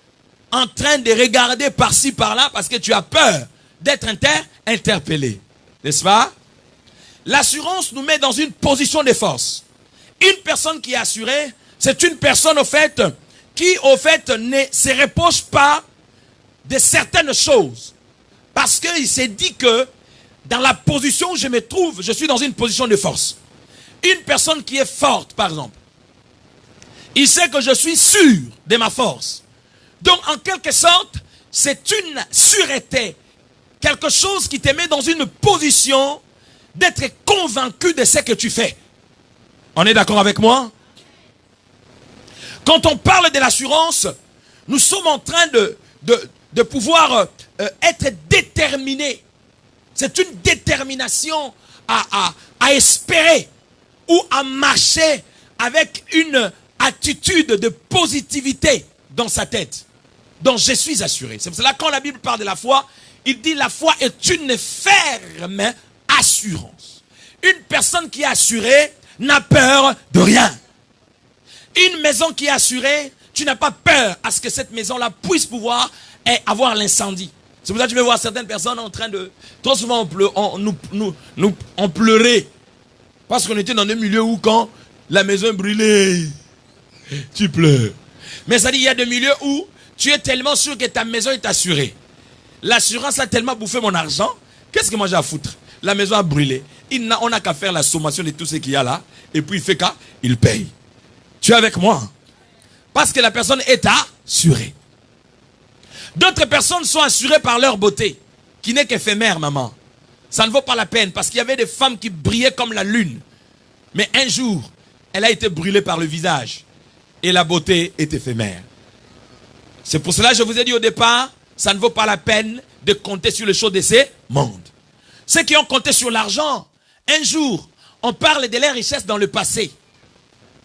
en train de regarder par-ci, par-là, parce que tu as peur d'être interpellé. N'est-ce pas? L'assurance nous met dans une position de force. Une personne qui est assurée, c'est une personne au fait qui au fait ne se repose pas de certaines choses. Parce qu'il s'est dit que dans la position où je me trouve, je suis dans une position de force. Une personne qui est forte, par exemple, il sait que je suis sûr de ma force. Donc, en quelque sorte, c'est une sûreté. Quelque chose qui te met dans une position d'être convaincu de ce que tu fais. On est d'accord avec moi? Quand on parle de l'assurance, nous sommes en train de pouvoir être déterminés. C'est une détermination à espérer ou à marcher avec une attitude de positivité dans sa tête. Donc je suis assuré. C'est pour cela quand la Bible parle de la foi, il dit la foi est une ferme assurance. Une personne qui est assurée n'a peur de rien. Une maison qui est assurée, tu n'as pas peur à ce que cette maison-là puisse pouvoir avoir l'incendie. C'est pour ça que tu vais voir certaines personnes en train de... Trop souvent on pleurait. Parce qu'on était dans des milieux où quand la maison brûlait, tu pleures. Mais ça dit, il y a des milieux où tu es tellement sûr que ta maison est assurée. L'assurance a tellement bouffé mon argent. Qu'est-ce que moi j'ai à foutre? La maison a brûlé. On n'a qu'à faire la sommation de tout ce qu'il y a là. Et puis il fait qu'à, il paye. Tu es avec moi? Parce que la personne est assurée. D'autres personnes sont assurées par leur beauté, qui n'est qu'éphémère, maman. Ça ne vaut pas la peine, parce qu'il y avait des femmes qui brillaient comme la lune. Mais un jour, elle a été brûlée par le visage. Et la beauté est éphémère. C'est pour cela que je vous ai dit au départ, ça ne vaut pas la peine de compter sur les choses de ces mondes. Ceux qui ont compté sur l'argent, un jour, on parle de leurs richesses dans le passé.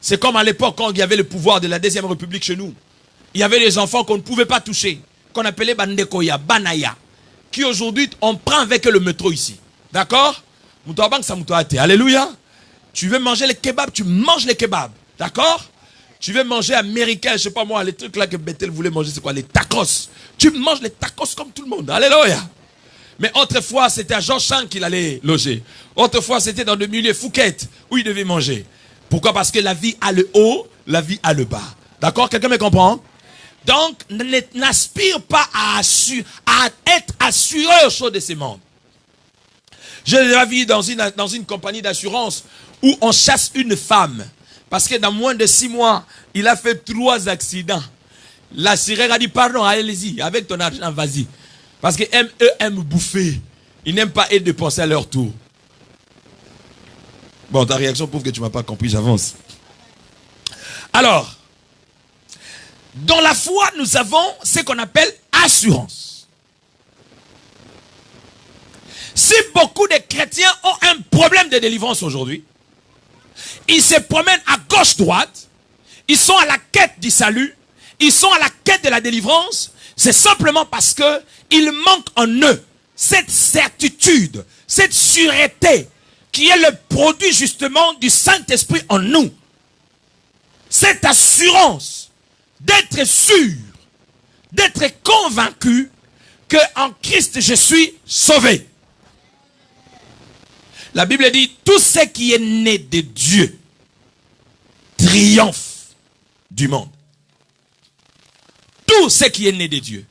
C'est comme à l'époque quand il y avait le pouvoir de la Deuxième République chez nous. Il y avait des enfants qu'on ne pouvait pas toucher, qu'on appelait Bandekoya, Banaya, qui aujourd'hui, on prend avec le métro ici. D'accord? Alléluia. Tu veux manger les kebabs, tu manges les kebabs. D'accord? Tu veux manger américain, je sais pas moi, les trucs là que Bethel voulait manger, c'est quoi? Les tacos. Tu manges les tacos comme tout le monde. Alléluia. Mais autrefois, c'était à Jean-Chang qu'il allait loger. Autrefois, c'était dans le milieu Fouquet où il devait manger. Pourquoi? Parce que la vie a le haut, la vie a le bas. D'accord? Quelqu'un me comprend? Donc, n'aspire pas à être assuré aux choses de ces mondes. J'ai déjà vu dans une compagnie d'assurance où on chasse une femme. Parce que dans moins de 6 mois, il a fait 3 accidents. La sirène a dit, pardon, allez-y, avec ton argent, vas-y. Parce qu'eux aiment bouffer. Ils n'aiment pas être dépensés à leur tour. Bon, ta réaction prouve que tu ne m'as pas compris, j'avance. Alors, dans la foi, nous avons ce qu'on appelle assurance. Si beaucoup de chrétiens ont un problème de délivrance aujourd'hui, ils se promènent à gauche-droite, ils sont à la quête du salut, ils sont à la quête de la délivrance, c'est simplement parce que il manque en eux cette certitude, cette sûreté qui est le produit justement du Saint-Esprit en nous. Cette assurance d'être sûr, d'être convaincu que en Christ je suis sauvé. La Bible dit, tout ce qui est né de Dieu triomphe du monde. Tout ce qui est né de Dieu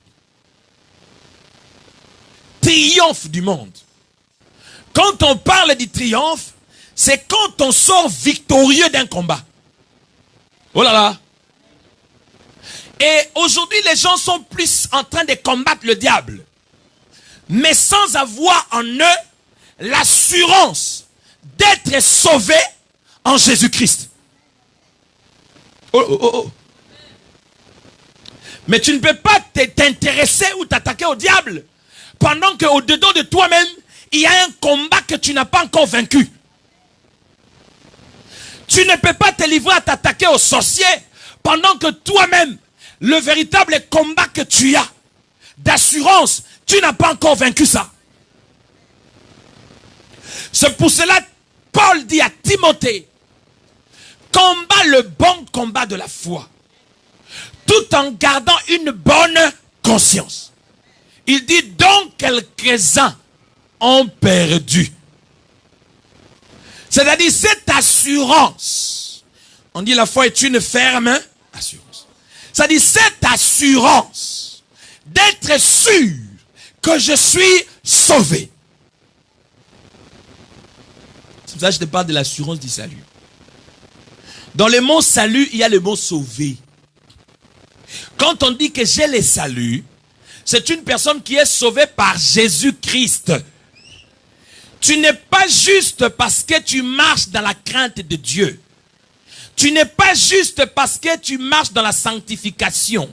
triomphe du monde. Quand on parle du triomphe, c'est quand on sort victorieux d'un combat. Oh là là. Et aujourd'hui, les gens sont plus en train de combattre le diable. Mais sans avoir en eux l'assurance d'être sauvés en Jésus-Christ. Oh, oh, oh, oh. Mais tu ne peux pas t'intéresser ou t'attaquer au diable pendant qu'au-dedans de toi-même, il y a un combat que tu n'as pas encore vaincu. Tu ne peux pas te livrer à t'attaquer aux sorciers pendant que toi-même, le véritable combat que tu as d'assurance, tu n'as pas encore vaincu ça. C'est pour cela Paul dit à Timothée, combat le bon combat de la foi, tout en gardant une bonne conscience. Il dit donc quelques-uns ont perdu. C'est-à-dire cette assurance. On dit la foi est une ferme assurance. C'est-à-dire cette assurance d'être sûr que je suis sauvé. C'est pour ça que je te parle de l'assurance du salut. Dans le mot salut, il y a le mot sauvé. Quand on dit que j'ai le salut, c'est une personne qui est sauvée par Jésus-Christ. Tu n'es pas juste parce que tu marches dans la crainte de Dieu. Tu n'es pas juste parce que tu marches dans la sanctification.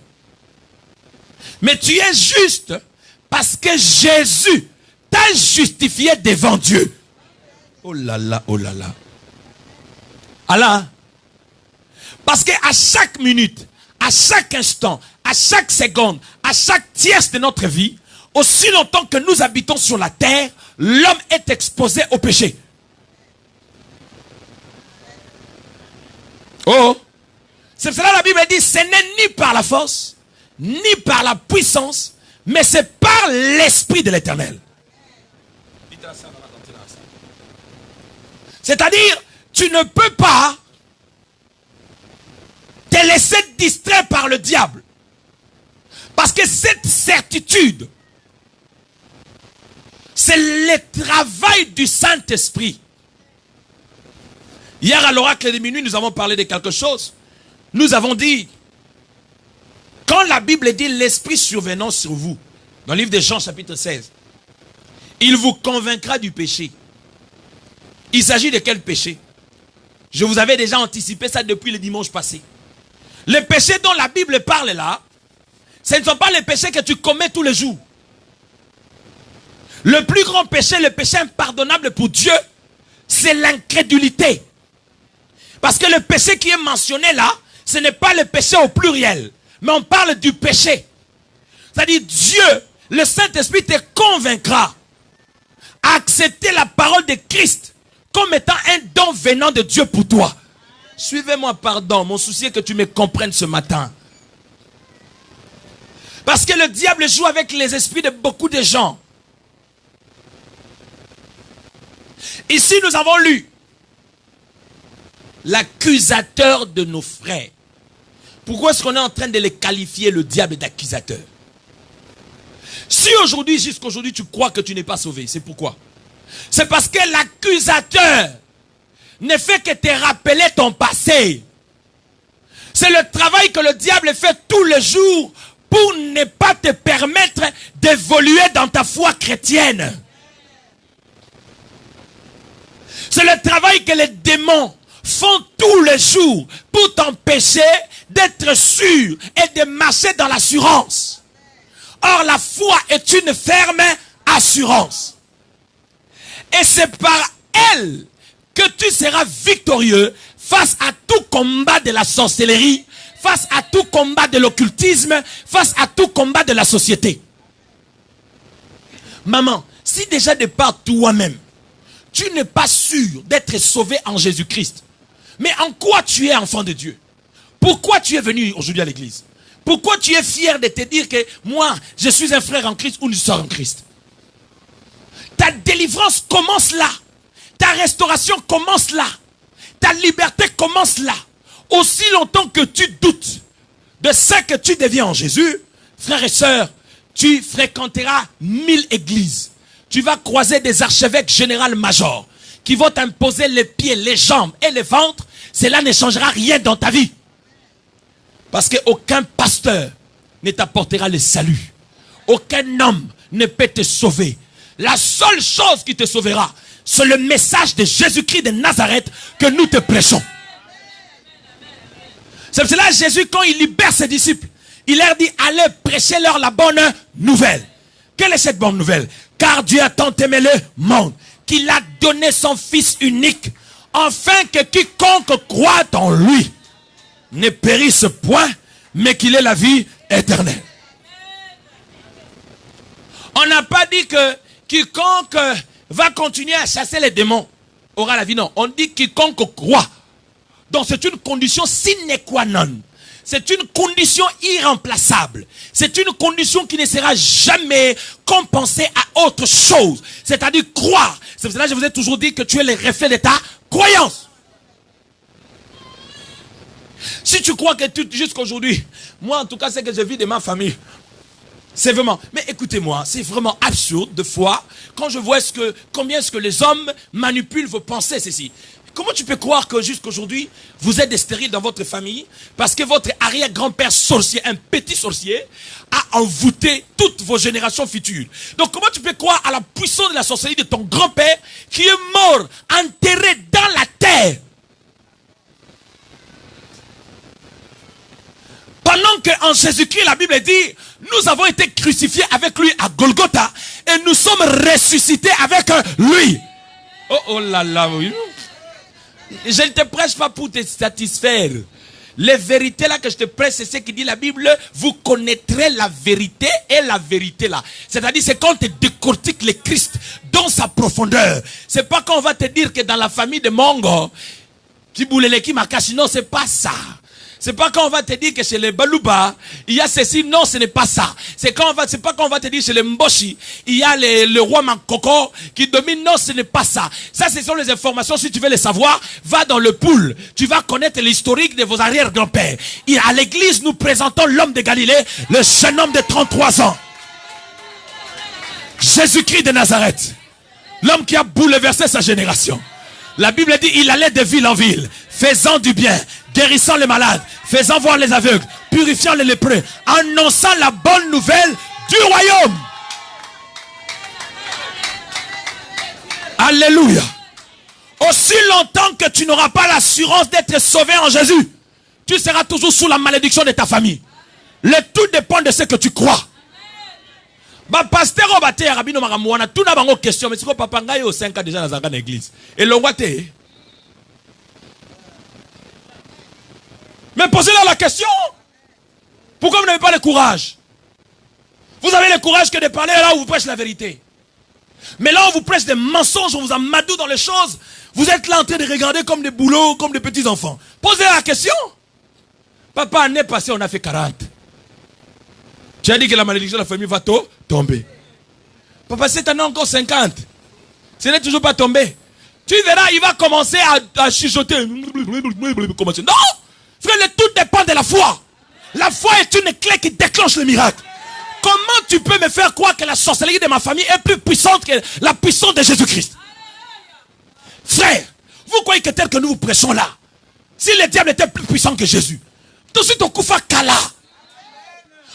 Mais tu es juste parce que Jésus t'a justifié devant Dieu. Oh là là, oh là là. Allah. Parce qu'à chaque minute, à chaque instant, à chaque seconde, à chaque tierce de notre vie, aussi longtemps que nous habitons sur la terre, l'homme est exposé au péché. Oh! C'est pour cela la Bible dit, ce n'est ni par la force, ni par la puissance, mais c'est par l'Esprit de l'Éternel. C'est-à-dire, tu ne peux pas te laisser distraire par le diable. Parce que cette certitude, c'est le travail du Saint-Esprit. Hier à l'oracle de minuit, nous avons parlé de quelque chose. Nous avons dit, quand la Bible dit l'Esprit survenant sur vous, dans le livre de Jean chapitre 16, il vous convaincra du péché. Il s'agit de quel péché? Je vous avais déjà anticipé ça depuis le dimanche passé. Le péché dont la Bible parle là, ce ne sont pas les péchés que tu commets tous les jours. Le plus grand péché, le péché impardonnable pour Dieu, c'est l'incrédulité. Parce que le péché qui est mentionné là, ce n'est pas le péché au pluriel, mais on parle du péché. C'est-à-dire Dieu, le Saint-Esprit te convaincra à accepter la parole de Christ comme étant un don venant de Dieu pour toi. Suivez-moi, pardon, mon souci est que tu me comprennes ce matin. Parce que le diable joue avec les esprits de beaucoup de gens. Ici, nous avons lu l'accusateur de nos frères. Pourquoi est-ce qu'on est en train de les qualifier, le diable, d'accusateur? Si aujourd'hui, jusqu'aujourd'hui, tu crois que tu n'es pas sauvé, c'est pourquoi? C'est parce que l'accusateur ne fait que te rappeler ton passé. C'est le travail que le diable fait tous les jours pour ne pas te permettre d'évoluer dans ta foi chrétienne. C'est le travail que les démons font tous les jours pour t'empêcher d'être sûr et de marcher dans l'assurance. Or, la foi est une ferme assurance. Et c'est par elle que tu seras victorieux face à tout combat de la sorcellerie, face à tout combat de l'occultisme, face à tout combat de la société. Maman, si déjà de par toi-même, tu n'es pas sûr d'être sauvé en Jésus-Christ, mais en quoi tu es enfant de Dieu? Pourquoi tu es venu aujourd'hui à l'église? Pourquoi tu es fier de te dire que moi, je suis un frère en Christ ou une soeur en Christ? Ta délivrance commence là. Ta restauration commence là. Ta liberté commence là. Aussi longtemps que tu doutes de ce que tu deviens en Jésus, frères et sœurs, tu fréquenteras 1000 églises. Tu vas croiser des archevêques général-majors qui vont t'imposer les pieds, les jambes et les ventres. Cela ne changera rien dans ta vie. Parce qu'aucun pasteur ne t'apportera le salut. Aucun homme ne peut te sauver. La seule chose qui te sauvera, c'est le message de Jésus-Christ de Nazareth que nous te prêchons. C'est pour cela que Jésus, quand il libère ses disciples, il leur dit, allez prêcher leur la bonne nouvelle. Quelle est cette bonne nouvelle? Car Dieu a tant aimé le monde qu'il a donné son Fils unique, afin que quiconque croit en lui ne périsse point, mais qu'il ait la vie éternelle. On n'a pas dit que quiconque va continuer à chasser les démons aura la vie, non. On dit quiconque croit. Donc c'est une condition sine qua non. C'est une condition irremplaçable. C'est une condition qui ne sera jamais compensée à autre chose. C'est-à-dire croire. C'est pour cela que je vous ai toujours dit que tu es le reflet de ta croyance. Si tu crois que jusqu'aujourd'hui, moi en tout cas c'est que je vis de ma famille. C'est vraiment, mais écoutez-moi, c'est vraiment absurde de fois quand je vois combien est-ce que les hommes manipulent vos pensées, ceci. Comment tu peux croire que jusqu'aujourd'hui, vous êtes des stériles dans votre famille parce que votre arrière-grand-père sorcier, un petit sorcier, a envoûté toutes vos générations futures. Donc comment tu peux croire à la puissance de la sorcellerie de ton grand-père qui est mort, enterré dans la terre? Pendant qu'en Jésus-Christ, la Bible dit, nous avons été crucifiés avec lui à Golgotha et nous sommes ressuscités avec lui. Oh là là, oui. Je ne te prêche pas pour te satisfaire. Les vérités là que je te prêche, c'est ce qui dit la Bible. Vous connaîtrez la vérité et la vérité là. C'est-à-dire, c'est quand on te décortique le Christ dans sa profondeur. C'est pas quand on va te dire que dans la famille de Mongo, Kibouleleki Makashi, non, c'est pas ça. C'est pas quand on va te dire que chez les Balouba, il y a ceci, non, ce n'est pas ça. C'est pas quand on va te dire chez les Mboshi, il y a le roi Mankoko qui domine, non, ce n'est pas ça. Ça, ce sont les informations, si tu veux les savoir, va dans le pool. Tu vas connaître l'historique de vos arrière-grands-pères. À l'église, nous présentons l'homme de Galilée, le jeune homme de 33 ans. Jésus-Christ de Nazareth. L'homme qui a bouleversé sa génération. La Bible dit, il allait de ville en ville, faisant du bien, guérissant les malades, faisant voir les aveugles, purifiant les lépreux, annonçant la bonne nouvelle du royaume. Alléluia. Aussi longtemps que tu n'auras pas l'assurance d'être sauvé en Jésus, tu seras toujours sous la malédiction de ta famille. Le tout dépend de ce que tu crois. Ba pasteur obate rabino makamwana tout na bango question mais siko papa ngai au 5 ans déjà dans une église et l'ongwate. Mais posez-leur la question. Pourquoi vous n'avez pas le courage? Vous avez le courage que de parler là où vous prêchez la vérité. Mais là on vous prêche des mensonges, on vous amadoue dans les choses. Vous êtes là en train de regarder comme des boulots, comme des petits enfants. Posez la question. Papa, l'année passée on a fait 40. Tu as dit que la malédiction de la famille va tomber. Papa, cette année encore 50. Ce n'est toujours pas tombé. Tu verras, il va commencer à chuchoter. Non! Frère, le tout dépend de la foi. La foi est une clé qui déclenche le miracle. Comment tu peux me faire croire que la sorcellerie de ma famille est plus puissante que la puissance de Jésus-Christ? Frère, vous croyez que tel que nous vous prêchons là, si le diable était plus puissant que Jésus, Tout de suite, au Koufa Kala.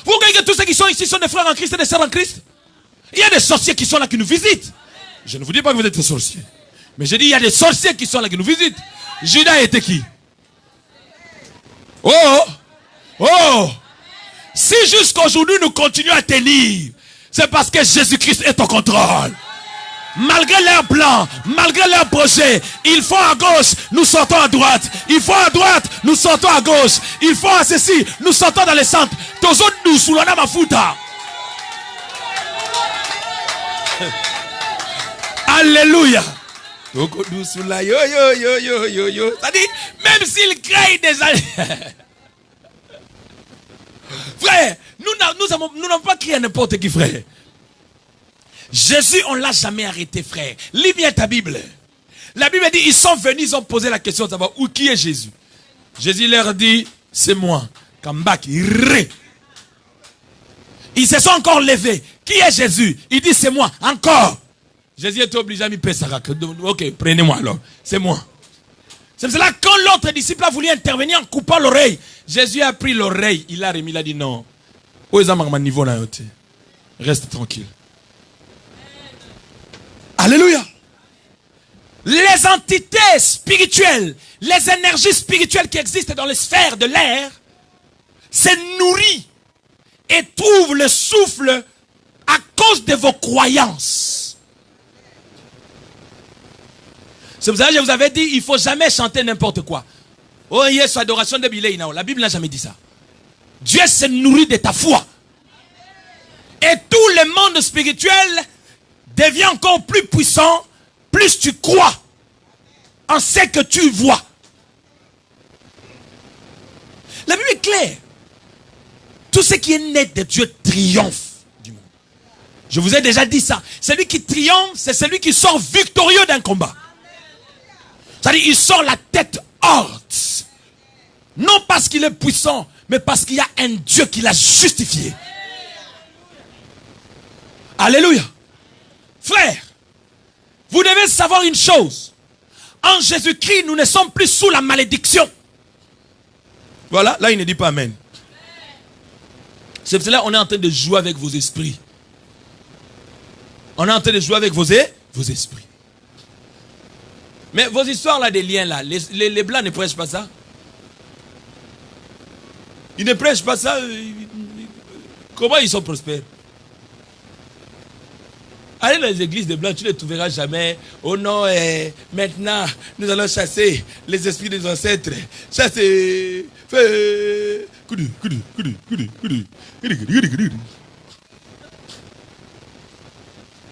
Vous voyez que tous ceux qui sont ici sont des frères en Christ et des sœurs en Christ. Il y a des sorciers qui sont là, qui nous visitent. Je ne vous dis pas que vous êtes des sorciers. Mais je dis, il y a des sorciers qui sont là, qui nous visitent. Judas était qui? Oh! Oh! Si jusqu'aujourd'hui nous continuons à tenir, c'est parce que Jésus-Christ est au contrôle. Malgré leurs plans, malgré leurs projets, ils font à gauche, nous sortons à droite. Ils font à droite, nous sortons à gauche. Ils font à ceci, nous sortons dans les centres. Tous autres nous sous la mafuta. Alléluia. C'est-à-dire, même s'ils créent des frère, nous n'avons pas crié à n'importe qui, frère. Jésus, on ne l'a jamais arrêté, frère. Lis bien ta Bible. La Bible dit, ils sont venus, ils ont posé la question de savoir où qui est Jésus. Jésus leur dit, c'est moi. Ils se sont encore levés. Qui est Jésus? Il dit, c'est moi. Encore. Jésus est obligé à m'y payer ça. Ok, prenez-moi alors. C'est moi. C'est cela quand l'autre disciple a voulu intervenir en coupant l'oreille, Jésus a pris l'oreille, il a remis, il a dit non. Reste tranquille. Alléluia. Les entités spirituelles, les énergies spirituelles qui existent dans les sphères de l'air, se nourrissent et trouvent le souffle à cause de vos croyances. C'est pour ça que je vous avais dit, il ne faut jamais chanter n'importe quoi. Oh, yes, adoration de Bilé. La Bible n'a jamais dit ça. Dieu se nourrit de ta foi. Et tout le monde spirituel devient encore plus puissant, plus tu crois en ce que tu vois. La Bible est claire. Tout ce qui est né de Dieu triomphe du monde. Je vous ai déjà dit ça. Celui qui triomphe, c'est celui qui sort victorieux d'un combat. C'est-à-dire, il sort la tête haute. Non parce qu'il est puissant, mais parce qu'il y a un Dieu qui l'a justifié. Alléluia. Frère, vous devez savoir une chose. En Jésus-Christ, nous ne sommes plus sous la malédiction. Voilà, là il ne dit pas amen. C'est pour cela qu'on est en train de jouer avec vos esprits. On est en train de jouer avec vos esprits. Mais vos histoires là, des liens là, les blancs ne prêchent pas ça. Ils ne prêchent pas ça. Comment ils sont prospères? Allez dans les églises des blancs, tu ne les trouveras jamais. Oh non, maintenant, nous allons chasser les esprits des ancêtres. Chasser.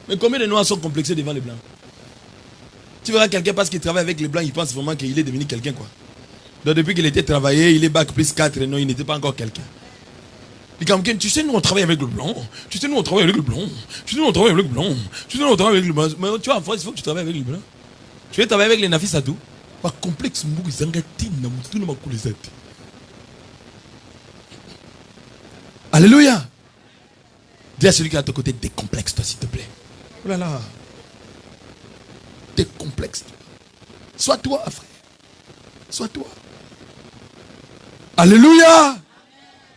Mais combien de noirs sont complexés devant les blancs? Tu verras quelqu'un parce qu'il travaille avec les blancs, il pense vraiment qu'il est devenu quelqu'un, quoi. Donc depuis qu'il était travaillé, il est bac plus 4, non, il n'était pas encore quelqu'un. Tu sais, nous on travaille avec le blanc. Tu sais, nous on travaille avec le blanc. Tu sais, nous on travaille avec le blanc. Tu sais, nous on travaille avec le blanc. Mais tu vois, en France, il faut que tu travailles avec le blanc. Tu veux travailler avec les nafis à tout. Pas complexe, alléluia. Dis à celui qui est à ton côté, décomplexe-toi, s'il te plaît. Oh là là. Décomplexe-toi. Sois toi, frère. Sois toi. Alléluia.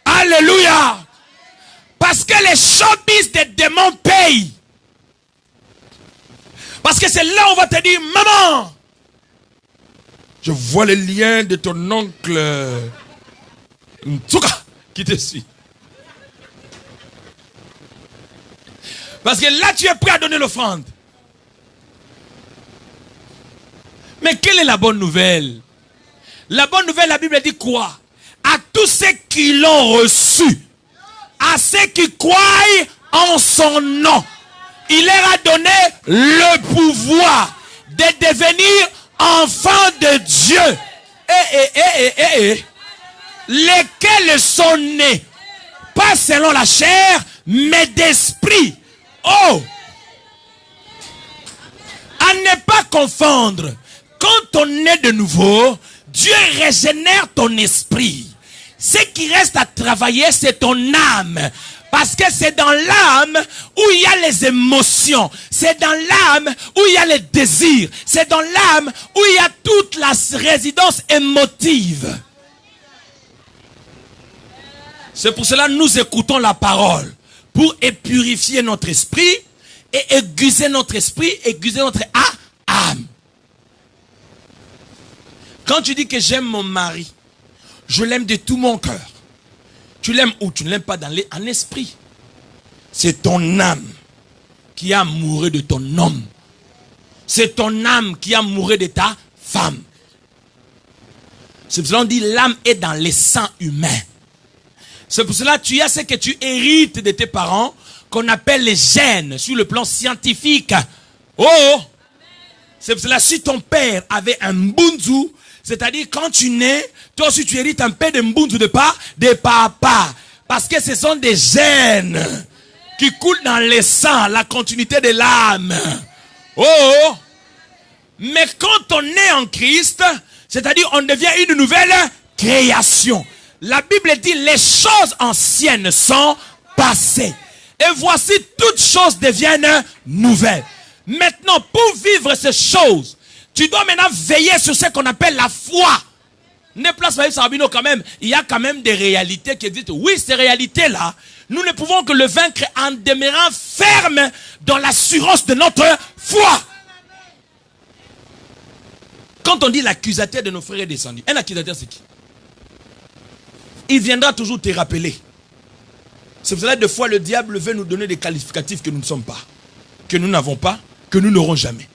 Alléluia. Parce que les showbiz des démons payent. Parce que c'est là où on va te dire, maman, je vois les liens de ton oncle Ntsuka qui te suit. Parce que là tu es prêt à donner l'offrande. Mais quelle est la bonne nouvelle? La bonne nouvelle, la Bible dit quoi? À tous ceux qui l'ont reçu, à ceux qui croient en son nom, il leur a donné le pouvoir de devenir enfants de Dieu. Lesquels sont nés, pas selon la chair, mais d'esprit. Oh! À ne pas confondre. Quand on est de nouveau, Dieu régénère ton esprit. Ce qui reste à travailler, c'est ton âme. Parce que c'est dans l'âme où il y a les émotions. C'est dans l'âme où il y a les désirs. C'est dans l'âme où il y a toute la résidence émotive. C'est pour cela que nous écoutons la parole. Pour purifier notre esprit et aiguiser notre esprit, aiguiser notre âme. Quand tu dis que j'aime mon mari, je l'aime de tout mon cœur. Tu l'aimes ou tu ne l'aimes pas en esprit. C'est ton âme qui a amoureux de ton homme. C'est ton âme qui a amoureux de ta femme. C'est pour cela qu'on dit l'âme est dans les sangs humains. C'est pour cela que tu as ce que tu hérites de tes parents, qu'on appelle les gènes sur le plan scientifique. Oh! C'est pour cela si ton père avait un mbunzu, c'est-à-dire quand tu nais, toi aussi tu hérites un peu de mbunzu de papa. Parce que ce sont des gènes qui coulent dans les sangs, la continuité de l'âme. Oh! Mais quand on est en Christ, c'est-à-dire on devient une nouvelle création. La Bible dit les choses anciennes sont passées. Et voici toutes choses deviennent nouvelles. Maintenant, pour vivre ces choses, tu dois maintenant veiller sur ce qu'on appelle la foi. Ne place pas Sarabino quand même. Il y a quand même des réalités qui existent. Oui, ces réalités-là, nous ne pouvons que le vaincre en demeurant ferme dans l'assurance de notre foi. Quand on dit l'accusateur de nos frères est descendu, un accusateur c'est qui? Il viendra toujours te rappeler. C'est pour cela que des fois le diable veut nous donner des qualificatifs que nous ne sommes pas, que nous n'avons pas, que nous n'aurons jamais.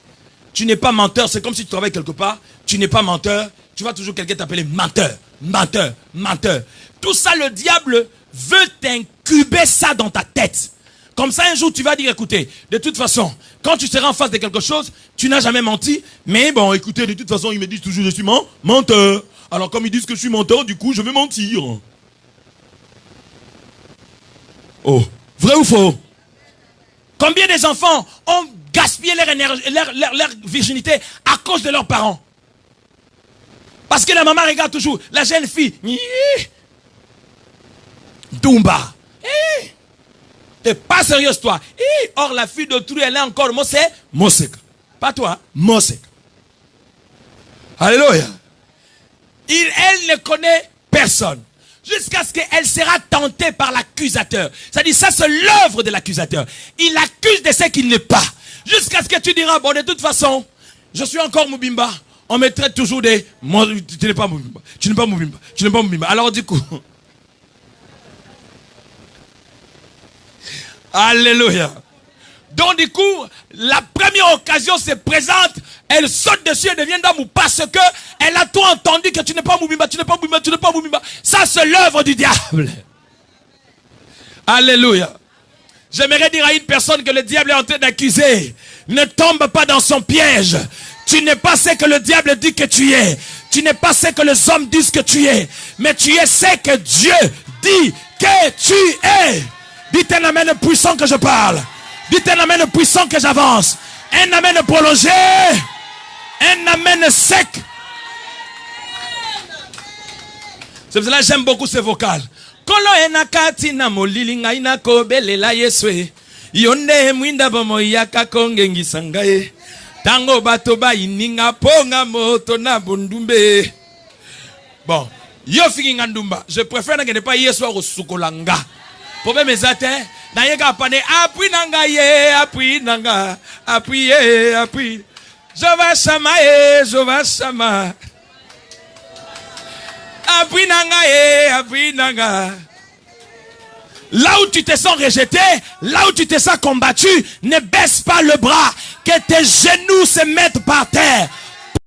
Tu n'es pas menteur, c'est comme si tu travailles quelque part, tu n'es pas menteur, tu vas toujours quelqu'un t'appeler menteur, menteur, menteur. Tout ça le diable veut t'incuber ça dans ta tête. Comme ça un jour tu vas dire écoutez, de toute façon, quand tu seras en face de quelque chose, tu n'as jamais menti, mais bon écoutez, de toute façon ils me disent toujours je suis menteur. Alors comme ils disent que je suis menteur, du coup je vais mentir. Oh, vrai ou faux? Combien des enfants ont gaspillé leur énergie, leur virginité à cause de leurs parents? Parce que la maman regarde toujours la jeune fille. Dumba. T'es pas sérieuse toi. Or la fille d'autrui elle est encore Mosek. Pas toi, Mosek. Alléluia. Elle ne connaît personne. Jusqu'à ce qu'elle sera tentée par l'accusateur. C'est-à-dire, ça c'est l'œuvre de l'accusateur. Il accuse de ce qu'il n'est pas. Jusqu'à ce que tu diras, bon de toute façon, je suis encore Moubimba. On me traite toujours des... Tu n'es pas Moubimba. Tu n'es pas Moubimba. Tu n'es pas Moubimba. Alors du coup... Alléluia. Donc du coup, la première occasion se présente, elle saute dessus et devient d'âme parce que elle a tout entendu que tu n'es pas Moubimba, tu n'es pas Moubimba, tu n'es pas Moubimba. Ça c'est l'œuvre du diable. Alléluia. J'aimerais dire à une personne que le diable est en train d'accuser, ne tombe pas dans son piège. Tu n'es pas ce que le diable dit que tu es. Tu n'es pas ce que les hommes disent que tu es. Mais tu es ce que Dieu dit que tu es. Dites un amen puissant que je parle. Dites un amen puissant que j'avance. Un amen prolongé. Un amen sec. C'est pour cela que j'aime beaucoup ces vocales. Kolo enakati na molilinga inako belela yeswe. Yonde mwinda bomo yaka kongengi sangaye. Tango bato ba ininga ponga moto na bundumbe. Bon, yo fiki ngandumba. Je préfère ne pas yeswa au sukolanga. Problème exact, na yeka pane appui nanga ye, appui nanga, appui. Je vais chama. Appui nanga. Là où tu te sens rejeté, là où tu te sens combattu, ne baisse pas le bras, que tes genoux se mettent par terre.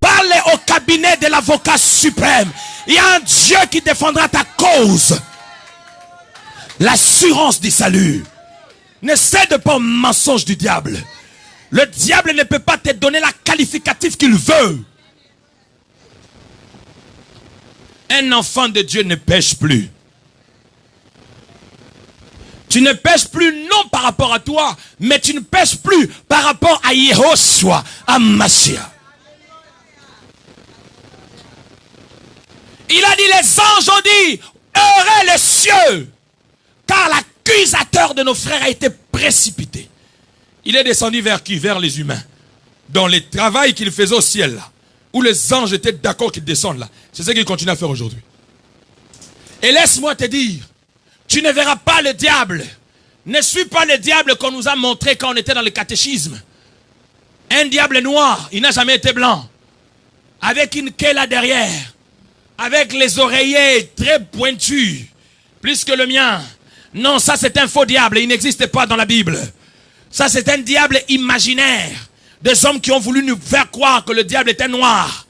Parle au cabinet de l'avocat suprême. Il y a un Dieu qui défendra ta cause. L'assurance du salut. Ne cède pas au mensonge du diable. Le diable ne peut pas te donner la qualificative qu'il veut. Un enfant de Dieu ne pêche plus. Tu ne pêches plus non par rapport à toi, mais tu ne pêches plus par rapport à Yehoshua, à Mashiach. Il a dit, les anges ont dit, heureux les cieux, car l'accusateur de nos frères a été précipité. Il est descendu vers qui? Vers les humains. Dans le travail qu'il faisait au ciel là, où les anges étaient d'accord qu'ils descendent là. C'est ce qu'il continue à faire aujourd'hui. Et laisse-moi te dire Tu ne verras pas le diable. Ne suis pas le diable qu'on nous a montré quand on était dans le catéchisme. Un diable noir, il n'a jamais été blanc. Avec une queue là derrière. Avec les oreillers très pointus. Plus que le mien. Non, ça c'est un faux diable. Il n'existe pas dans la Bible. Ça c'est un diable imaginaire. Des hommes qui ont voulu nous faire croire que le diable était noir.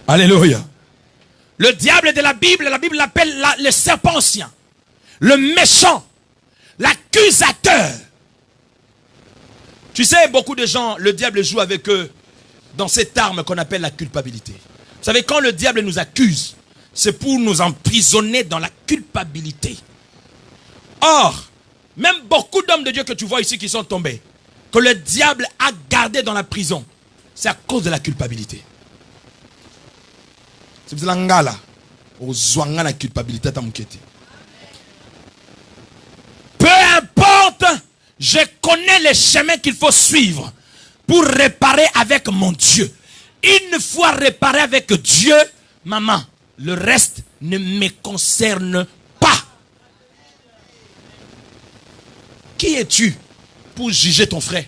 Alléluia. Le diable de la Bible l'appelle le serpent ancien. Le méchant. L'accusateur. Tu sais, beaucoup de gens, le diable joue avec eux dans cette arme qu'on appelle la culpabilité. Vous savez, quand le diable nous accuse, c'est pour nous emprisonner dans la culpabilité. Or, même beaucoup d'hommes de Dieu que tu vois ici qui sont tombés, que le diable a gardé dans la prison, c'est à cause de la culpabilité. C'est pour la culpabilité. Peu importe, je connais les chemins qu'il faut suivre pour réparer avec mon Dieu. Une fois réparé avec Dieu, maman, le reste ne me concerne pas. Qui es-tu pour juger ton frère?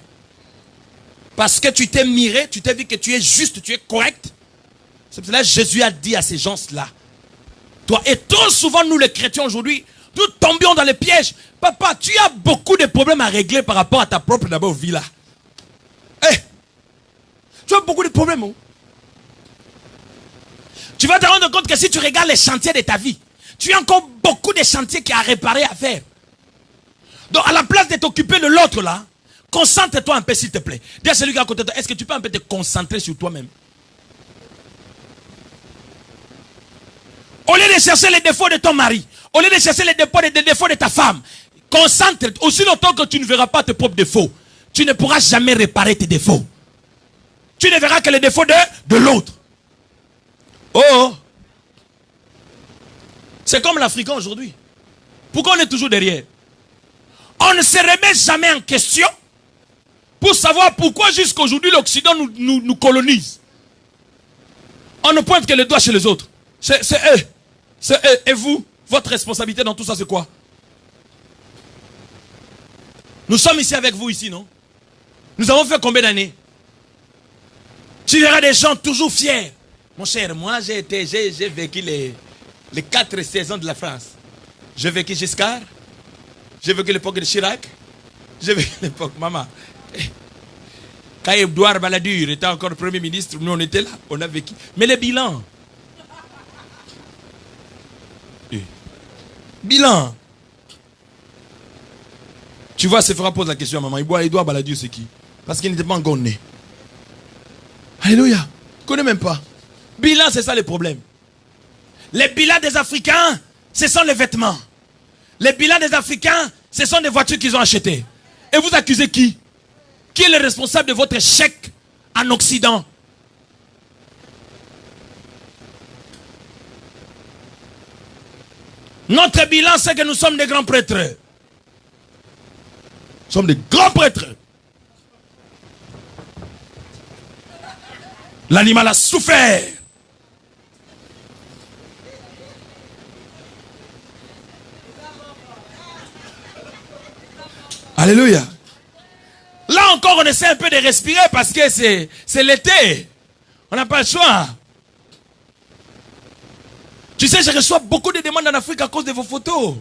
Parce que tu t'es miré, tu t'es vu que tu es juste, tu es correct. C'est pour cela que Jésus a dit à ces gens-là, toi, et trop souvent nous les chrétiens aujourd'hui, nous tombions dans les pièges. Papa, tu as beaucoup de problèmes à régler par rapport à ta propre d'abord vie là. Hey, tu as beaucoup de problèmes. Oh. Tu vas te rendre compte que si tu regardes les chantiers de ta vie, tu as encore beaucoup de chantiers qui à réparer, à faire. Donc à la place de t'occuper de l'autre là, concentre-toi un peu s'il te plaît. Dis à celui qui est à côté de toi, est-ce que tu peux un peu te concentrer sur toi-même? Au lieu de chercher les défauts de ton mari, au lieu de chercher les défauts de ta femme, concentre-toi. Aussi longtemps que tu ne verras pas tes propres défauts, tu ne pourras jamais réparer tes défauts. Tu ne verras que les défauts de l'autre. Oh! C'est comme l'Africain aujourd'hui. Pourquoi on est toujours derrière? On ne se remet jamais en question pour savoir pourquoi jusqu'aujourd'hui l'Occident nous colonise. On ne pointe que le doigt chez les autres. C'est eux. C'est eux. Et vous, votre responsabilité dans tout ça, c'est quoi? Nous sommes ici avec vous, ici, non? Nous avons fait combien d'années? Tu verras des gens toujours fiers. Mon cher, moi, j'ai vécu les 4 saisons de la France. J'ai vécu Giscard. J'ai vécu l'époque de Chirac. J'ai vécu l'époque, maman. Quand Edouard Balladur était encore Premier ministre, nous on était là, on a vécu. Mais le bilan. Bilan. Tu vois, Sephora pose la question à maman. Edouard Balladur, c'est qui? Parce qu'il n'était pas encore né. Alléluia. Je ne connais même pas. Bilan, c'est ça le problème. Les bilans des Africains, ce sont les vêtements. Les bilans des Africains, ce sont des voitures qu'ils ont achetées. Et vous accusez qui? Qui est le responsable de votre échec en Occident? Notre bilan, c'est que nous sommes des grands prêtres. Nous sommes des grands prêtres. L'animal a souffert. Alléluia. Là encore, on essaie un peu de respirer parce que c'est l'été. On n'a pas le choix. Tu sais, je reçois beaucoup de demandes en Afrique à cause de vos photos.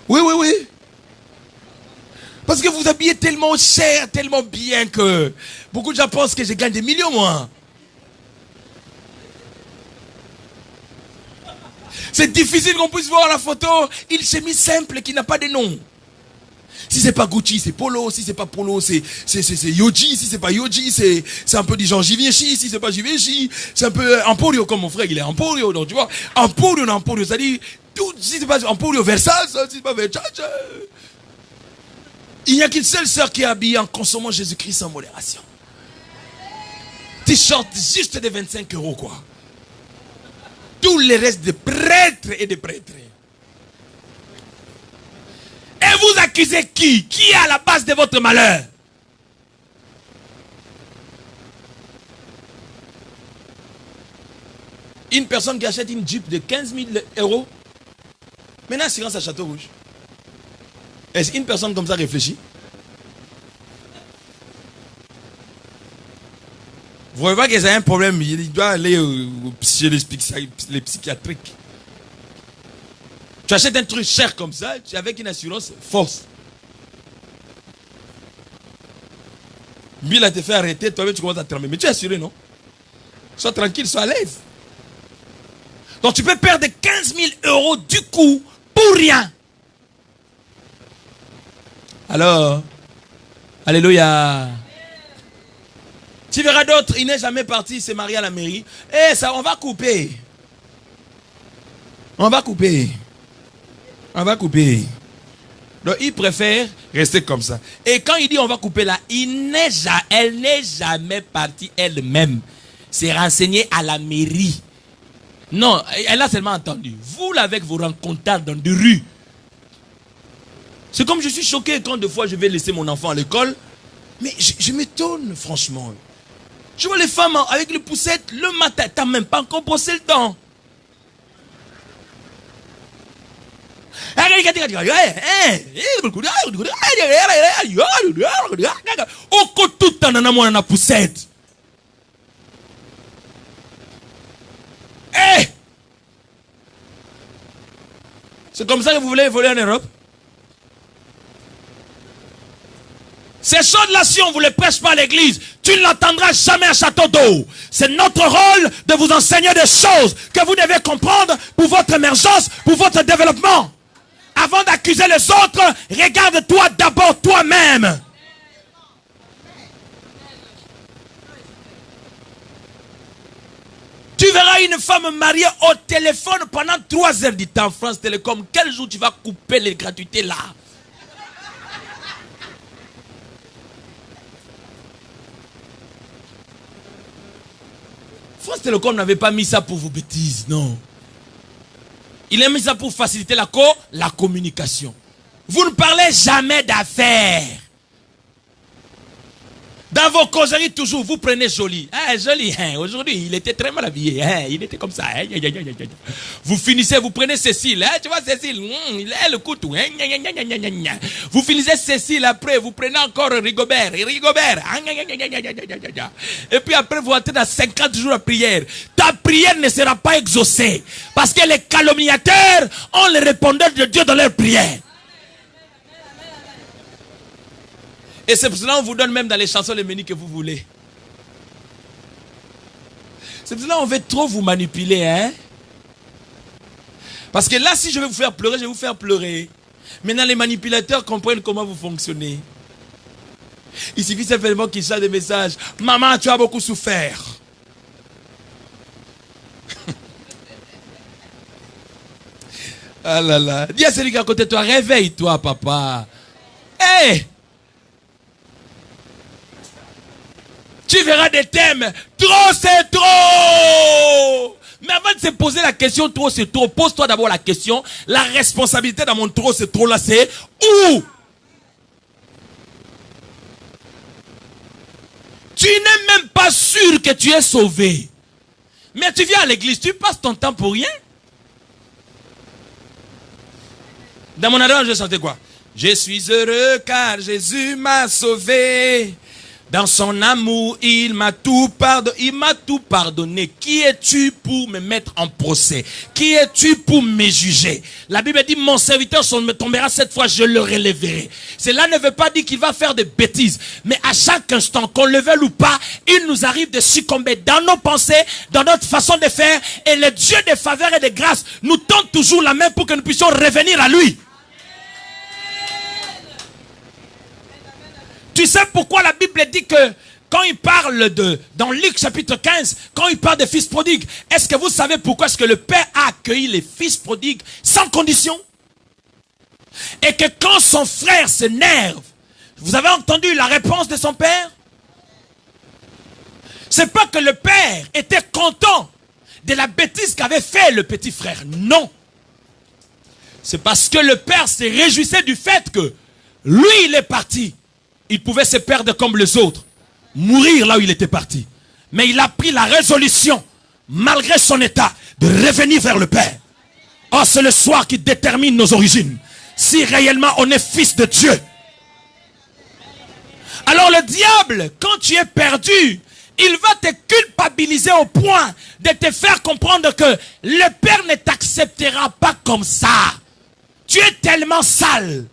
Oui, oui, oui. Parce que vous habillez tellement cher, tellement bien que beaucoup de gens pensent que je gagne des millions, moi. C'est difficile qu'on puisse voir la photo. Une chemise simple qui n'a pas de nom. Si c'est pas Gucci, c'est Polo. Si c'est pas Polo, c'est Yoji. Si c'est pas Yoji, c'est un peu du genre Givenchy. Si c'est pas Givenchy, c'est un peu Emporio, comme mon frère, il est Emporio. Donc tu vois, Emporio, ça dit, tout, si c'est pas Emporio Versace, si c'est pas Versace. Il n'y a qu'une seule sœur qui est habillée en consommant Jésus-Christ en modération. T-shirt juste de 25 €, quoi. Tous les restes de prêtres et de prêtres. Et vous accusez qui? Qui est à la base de votre malheur? Une personne qui achète une Jeep de 15 000 euros, maintenant assurance à Château Rouge. Est-ce qu'une personne comme ça réfléchit? Vous voyez pas qu'ils ont un problème, il doit aller chez les psychiatriques. Tu achètes un truc cher comme ça, avec une assurance force. Bill a te fait arrêter, toi-même tu commences à trembler. Mais tu es assuré, non? Sois tranquille, sois à l'aise. Donc tu peux perdre 15 000 euros du coup pour rien. Alors, alléluia. Tu verras d'autres, il n'est jamais parti, il s'est marié à la mairie. Eh, ça, on va couper. On va couper. On va couper. Donc, il préfère rester comme ça. Et quand il dit on va couper là, elle n'est jamais partie elle-même. C'est renseigné à la mairie. Non, elle a seulement entendu. Vous, là, avec vos rencontres dans des rues. C'est comme je suis choqué quand des fois je vais laisser mon enfant à l'école. Mais je m'étonne, franchement. Je vois les femmes avec les poussettes le matin. T'as même pas encore brossé le dent. Tout en a poussette. C'est comme ça que vous voulez évoluer en Europe? Ces choses-là, si on ne vous les prêche pas à l'église, tu ne l'entendras jamais à Château d'Eau. C'est notre rôle de vous enseigner des choses que vous devez comprendre pour votre émergence, pour votre développement. Avant d'accuser les autres, regarde-toi d'abord toi-même. Tu verras une femme mariée au téléphone pendant 3 heures du temps. France Télécom, quel jour tu vas couper les gratuités là? France Télécom n'avait pas mis ça pour vos bêtises, non. Il a mis ça pour faciliter la communication. Vous ne parlez jamais d'affaires. Dans vos causeries, toujours, vous prenez Joli. Ah, Joli, hein, aujourd'hui, il était très mal habillé. Hein, il était comme ça. Hein, vous finissez, vous prenez Cécile. Hein, tu vois, Cécile, il a le couteau. Hein, vous finissez Cécile, après, vous prenez encore Rigobert. Rigobert. Et puis après, vous entrez dans 50 jours de prière. Ta prière ne sera pas exaucée. Parce que les calomniateurs ont les répondeurs de Dieu dans leur prière. Et c'est pour cela qu'on vous donne même dans les chansons les menus que vous voulez. C'est pour cela qu'on veut trop vous manipuler, hein. Parce que là, si je vais vous faire pleurer, je vais vous faire pleurer. Maintenant, les manipulateurs comprennent comment vous fonctionnez. Il suffit simplement qu'ils chantent des messages. Maman, tu as beaucoup souffert. Ah là là. Dis à celui qui est à côté de toi, réveille-toi, papa. Hé! Hey! Tu verras des thèmes. Trop, c'est trop. Mais avant de se poser la question, trop, c'est trop, pose-toi d'abord la question. La responsabilité dans mon trop, c'est trop là, c'est où? Tu n'es même pas sûr que tu es sauvé. Mais tu viens à l'église, tu passes ton temps pour rien. Dans mon adresse, je chantais quoi? Je suis heureux car Jésus m'a sauvé. Dans son amour, il m'a tout pardonné. Qui es-tu pour me mettre en procès? Qui es-tu pour me juger? La Bible dit, mon serviteur me tombera 7 fois, je le relèverai. Cela ne veut pas dire qu'il va faire des bêtises. Mais à chaque instant, qu'on le veuille ou pas, il nous arrive de succomber dans nos pensées, dans notre façon de faire. Et le Dieu de faveur et de grâce nous tend toujours la main pour que nous puissions revenir à lui. Tu sais pourquoi la Bible dit que quand il parle dans Luc chapitre 15, quand il parle des fils prodigues, est-ce que vous savez pourquoi est-ce que le Père a accueilli les fils prodigues sans condition? Et que quand son frère s'énerve, vous avez entendu la réponse de son père? C'est pas que le père était content de la bêtise qu'avait fait le petit frère. Non. C'est parce que le père se réjouissait du fait que lui, il est parti. Il pouvait se perdre comme les autres, mourir là où il était parti. Mais il a pris la résolution malgré son état, de revenir vers le Père. Oh, c'est le soir qui détermine nos origines. Si réellement on est fils de Dieu. Alors le diable, quand tu es perdu, il va te culpabiliser au point de te faire comprendre que le Père ne t'acceptera pas comme ça. Tu es tellement sale.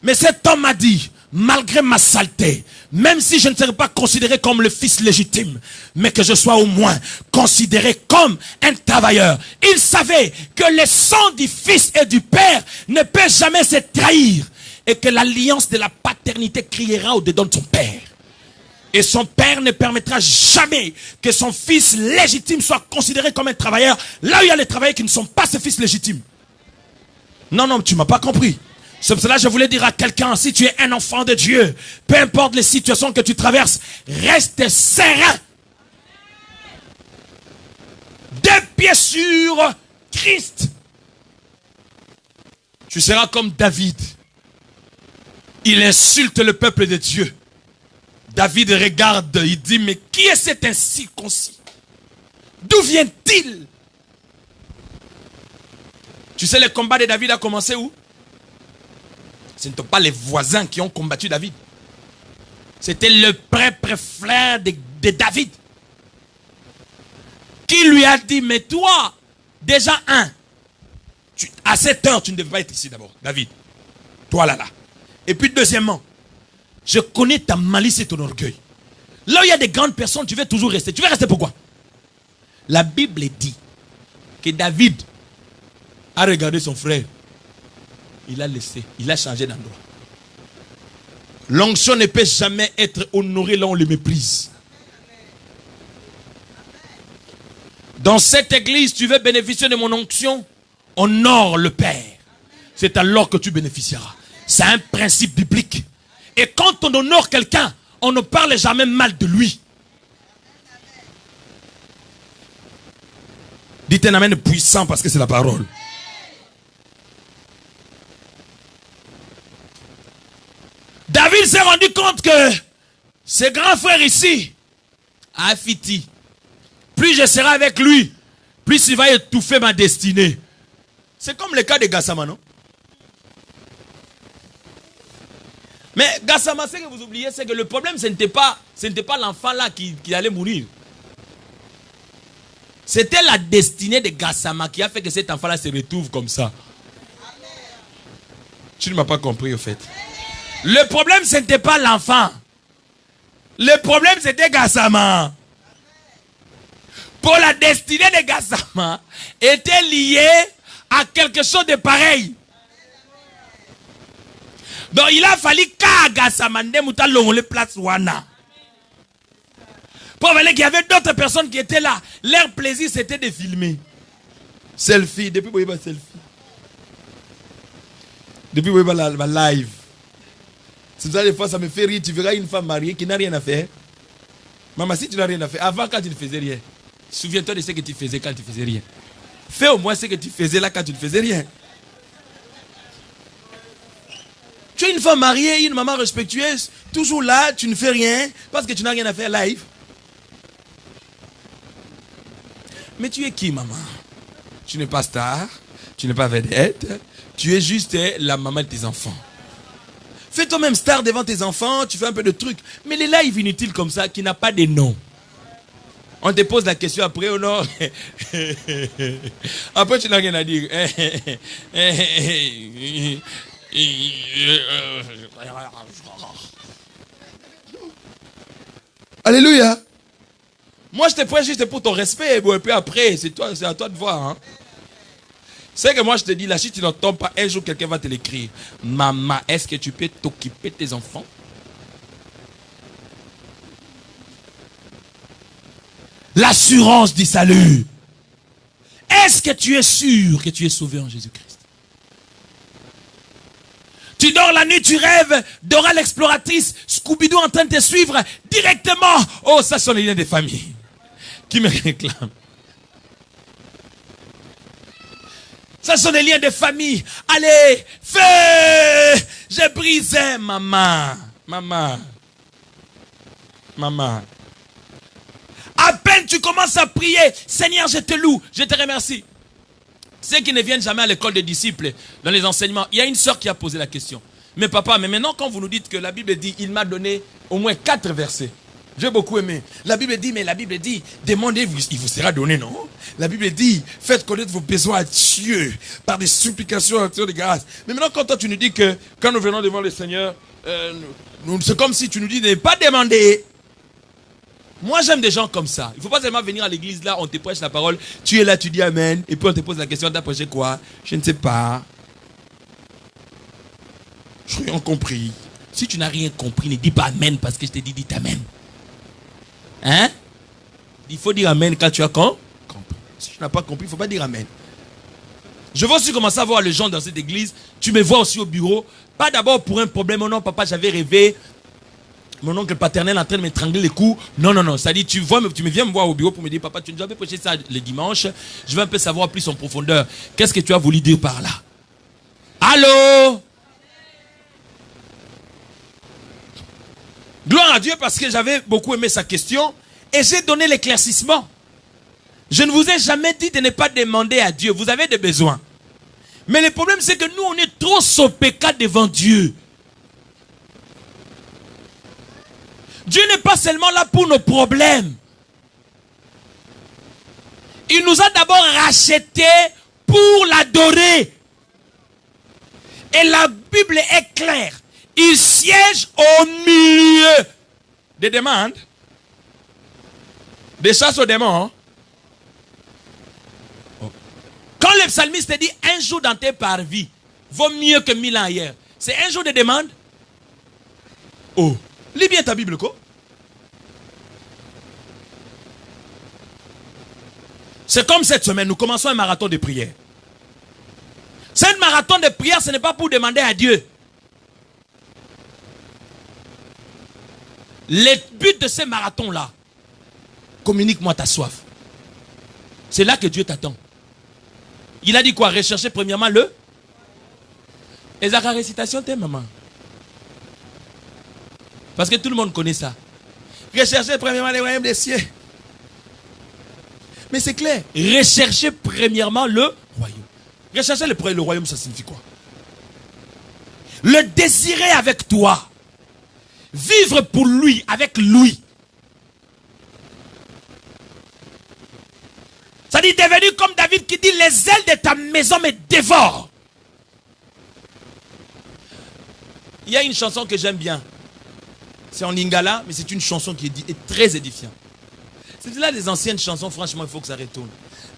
Mais cet homme m'a dit, malgré ma saleté, même si je ne serai pas considéré comme le fils légitime, mais que je sois au moins considéré comme un travailleur. Il savait que le sang du fils et du père ne peut jamais se trahir et que l'alliance de la paternité criera au-dedans de son père. Et son père ne permettra jamais que son fils légitime soit considéré comme un travailleur, là où il y a les travailleurs qui ne sont pas ses fils légitimes. Non, non, tu ne m'as pas compris. C'est pour cela que je voulais dire à quelqu'un, si tu es un enfant de Dieu, peu importe les situations que tu traverses, reste serein. Deux pieds sur Christ. Tu seras comme David. Il insulte le peuple de Dieu. David regarde, il dit, mais qui est cet incirconcis? D'où vient-il? Tu sais, le combat de David a commencé où? Ce n'étaient pas les voisins qui ont combattu David. C'était le propre frère de David. Qui lui a dit, mais toi, déjà à cette heure, tu ne devais pas être ici d'abord, David. Toi là. Et puis deuxièmement, je connais ta malice et ton orgueil. Là où il y a des grandes personnes, tu veux toujours rester. Tu veux rester pourquoi? La Bible dit que David a regardé son frère. Il a laissé, il a changé d'endroit. L'onction ne peut jamais être honorée là où on le méprise. Dans cette église, tu veux bénéficier de mon onction? Honore le Père. C'est alors que tu bénéficieras. C'est un principe biblique. Et quand on honore quelqu'un, on ne parle jamais mal de lui. Dites un amen puissant parce que c'est la parole. David s'est rendu compte que ses grands frères ici, Afiti, plus je serai avec lui, plus il va étouffer ma destinée. C'est comme le cas de Gassama, non? Mais Gassama, ce que vous oubliez, c'est que le problème, ce n'était pas l'enfant là qui allait mourir. C'était la destinée de Gassama qui a fait que cet enfant là se retrouve comme ça. Tu ne m'as pas compris au fait. Le problème, ce n'était pas l'enfant. Le problème, c'était Gassama. Pour la destinée de Gassama était liée à quelque chose de pareil. Donc il a fallu qu'à Gassama le place wana. Pour voir qu'il y avait d'autres personnes qui étaient là. Leur plaisir, c'était de filmer. Selfie. Depuis vous voyez selfie. Depuis vous voyez la live. C'est ça, des fois, ça me fait rire. Tu verras une femme mariée qui n'a rien à faire. Maman, si tu n'as rien à faire, avant, quand tu ne faisais rien, souviens-toi de ce que tu faisais quand tu ne faisais rien. Fais au moins ce que tu faisais là quand tu ne faisais rien. Tu es une femme mariée, une maman respectueuse, toujours là, tu ne fais rien, parce que tu n'as rien à faire live. Mais tu es qui, maman? Tu n'es pas star, tu n'es pas vedette, tu es juste la maman de tes enfants. Fais toi-même star devant tes enfants, tu fais un peu de trucs. Mais les lives inutiles comme ça, qui n'a pas de nom. On te pose la question après, oh non. Après, tu n'as rien à dire. Alléluia. Moi, je te prends juste pour ton respect. Et puis après, c'est à toi de voir. Hein. C'est que moi, je te dis, là, si tu n'entends pas, un jour, quelqu'un va te l'écrire. Maman, est-ce que tu peux t'occuper de tes enfants? L'assurance du salut. Est-ce que tu es sûr que tu es sauvé en Jésus-Christ? Tu dors la nuit, tu rêves Dora l'exploratrice, Scooby-Doo en train de te suivre directement. Oh, ça sont les liens des familles qui me réclament. Ça sont des liens de famille. Allez, feu! J'ai brisé, maman. Maman. Maman. À peine tu commences à prier, Seigneur, je te loue, je te remercie. Ceux qui ne viennent jamais à l'école des disciples, dans les enseignements, il y a une sœur qui a posé la question. Mais papa, mais maintenant quand vous nous dites que la Bible dit, il m'a donné au moins 4 versets. J'ai beaucoup aimé. La Bible dit, demandez, il vous sera donné, non? La Bible dit, faites connaître vos besoins à Dieu par des supplications, actions de grâce. Mais maintenant, quand toi tu nous dis que quand nous venons devant le Seigneur, c'est comme si tu nous dis de ne pas demander. Moi, j'aime des gens comme ça. Il ne faut pas seulement venir à l'église là, on te prêche la parole, tu es là, tu dis Amen, et puis on te pose la question, t'as prêché quoi? Je ne sais pas. Je n'ai rien compris. Si tu n'as rien compris, ne dis pas Amen parce que je t'ai dit, dis Amen. Hein? Il faut dire Amen quand tu as compris. Si tu n'as pas compris, il ne faut pas dire Amen. Je veux aussi commencer à voir les gens dans cette église. Tu me vois aussi au bureau. Pas d'abord pour un problème. Oh non, papa, j'avais rêvé. Mon oncle paternel en train de m'étrangler les coups. Non. Ça dit, tu me viens me voir au bureau pour me dire, papa, tu nous avais prêché ça le dimanche. Je veux un peu savoir plus en profondeur. Qu'est-ce que tu as voulu dire par là? Allô? Gloire à Dieu parce que j'avais beaucoup aimé sa question et j'ai donné l'éclaircissement. Je ne vous ai jamais dit de ne pas demander à Dieu. Vous avez des besoins. Mais le problème c'est que nous on est trop au pécat devant Dieu. Dieu n'est pas seulement là pour nos problèmes. Il nous a d'abord rachetés pour l'adorer. Et la Bible est claire. Il siège au milieu des demandes, des chasses aux démons. Quand le psalmiste dit un jour dans tes parvis vaut mieux que 1000 ans ailleurs, c'est un jour de demande. Oh, lis bien ta Bible, quoi. C'est comme cette semaine, nous commençons un marathon de prière. C'est un marathon de prière, ce n'est pas pour demander à Dieu. Le but de ce marathon-là, communique-moi ta soif. C'est là que Dieu t'attend. Il a dit quoi? Rechercher premièrement le... Et la récitation, t'es maman. Parce que tout le monde connaît ça. Rechercher premièrement le royaume des cieux. Mais c'est clair. Rechercher premièrement le royaume. Rechercher le royaume, ça signifie quoi? Le désirer avec toi. Vivre pour lui, avec lui. Ça dit, devenu comme David qui dit, les ailes de ta maison me dévorent. Il y a une chanson que j'aime bien. C'est en lingala, mais c'est une chanson qui est très édifiante. C'est là les anciennes chansons, franchement, il faut que ça retourne.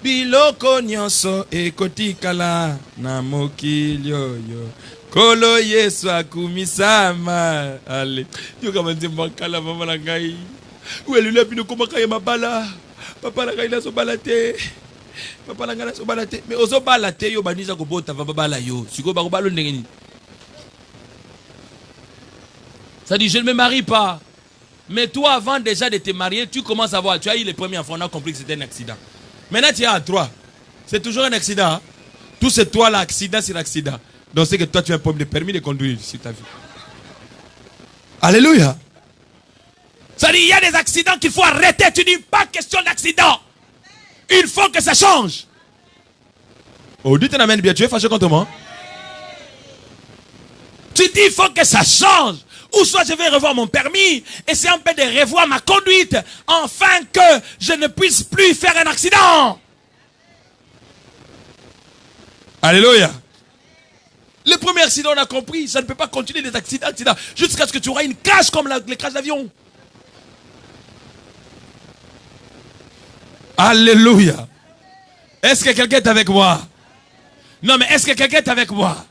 Biloko nyonso ekotikala na mokilio yo. Kolo Yesu akumisama. Allez. Yo kamanzi makala mama na ngai. Uelule bino komaka ya mabala. Papa na ngai na so balate. Papa na ngai na so balate. Mais ozo balate yo banisa ko bota va babala yo. Siko ba ko balo ndenge ni. Ça dit je ne me marie pas. Mais toi avant déjà de te marier, tu commences à voir, tu as eu les premiers enfants, on a compris que c'était un accident. Maintenant tu es à 3. C'est toujours un accident. Hein? Tout c'est toi là, accident sur accident. Donc c'est que toi tu as un problème de permis de conduire sur ta vie. Alléluia. Ça dit il y a des accidents qu'il faut arrêter. Tu dis pas question d'accident. Il faut que ça change. Oh, dites un amen bien. Tu es fâché contre moi? Tu dis il faut que ça change. Ou soit je vais revoir mon permis, essayer un peu de revoir ma conduite, afin que je ne puisse plus faire un accident. Alléluia. Le premier accident, on a compris, ça ne peut pas continuer des accidents, jusqu'à ce que tu auras une crash comme les crashs d'avion. Alléluia. Est-ce que quelqu'un est avec moi? Non, mais est-ce que quelqu'un est avec moi?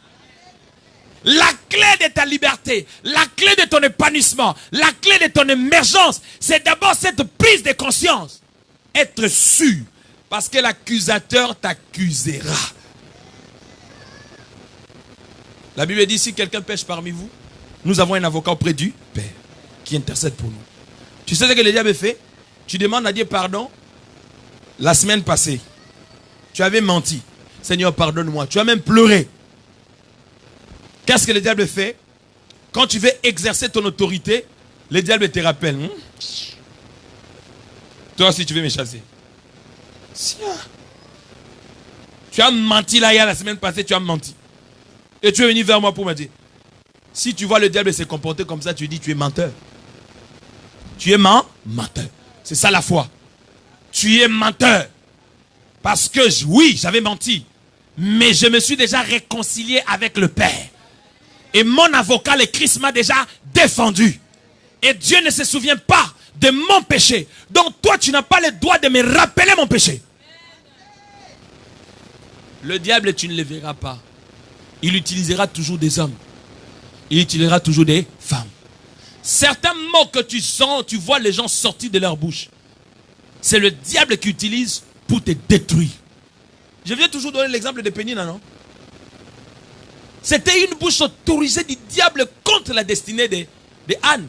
La clé de ta liberté, la clé de ton épanouissement, la clé de ton émergence, c'est d'abord cette prise de conscience. Être sûr, parce que l'accusateur t'accusera. La Bible dit, si quelqu'un pêche parmi vous, nous avons un avocat auprès du Père qui intercède pour nous. Tu sais ce que le diable fait? Tu demandes à Dieu pardon. La semaine passée, tu avais menti. Seigneur, pardonne-moi. Tu as même pleuré. Qu'est-ce que le diable fait? Quand tu veux exercer ton autorité, le diable te rappelle. Toi aussi, tu veux me chasser. Si, hein. Tu as menti là, il y a la semaine passée, tu as menti. Et tu es venu vers moi pour me dire, si tu vois le diable se comporter comme ça, tu dis, tu es menteur. Tu es menteur. C'est ça la foi. Tu es menteur. Parce que, oui, j'avais menti. Mais je me suis déjà réconcilié avec le Père. Et mon avocat, le Christ, m'a déjà défendu. Et Dieu ne se souvient pas de mon péché. Donc toi, tu n'as pas le droit de me rappeler mon péché. Le diable, tu ne le verras pas. Il utilisera toujours des hommes. Il utilisera toujours des femmes. Certains mots que tu sens, tu vois les gens sortir de leur bouche. C'est le diable qui utilise pour te détruire. Je viens toujours donner l'exemple de Pénina, non? C'était une bouche autorisée du diable contre la destinée de Anne.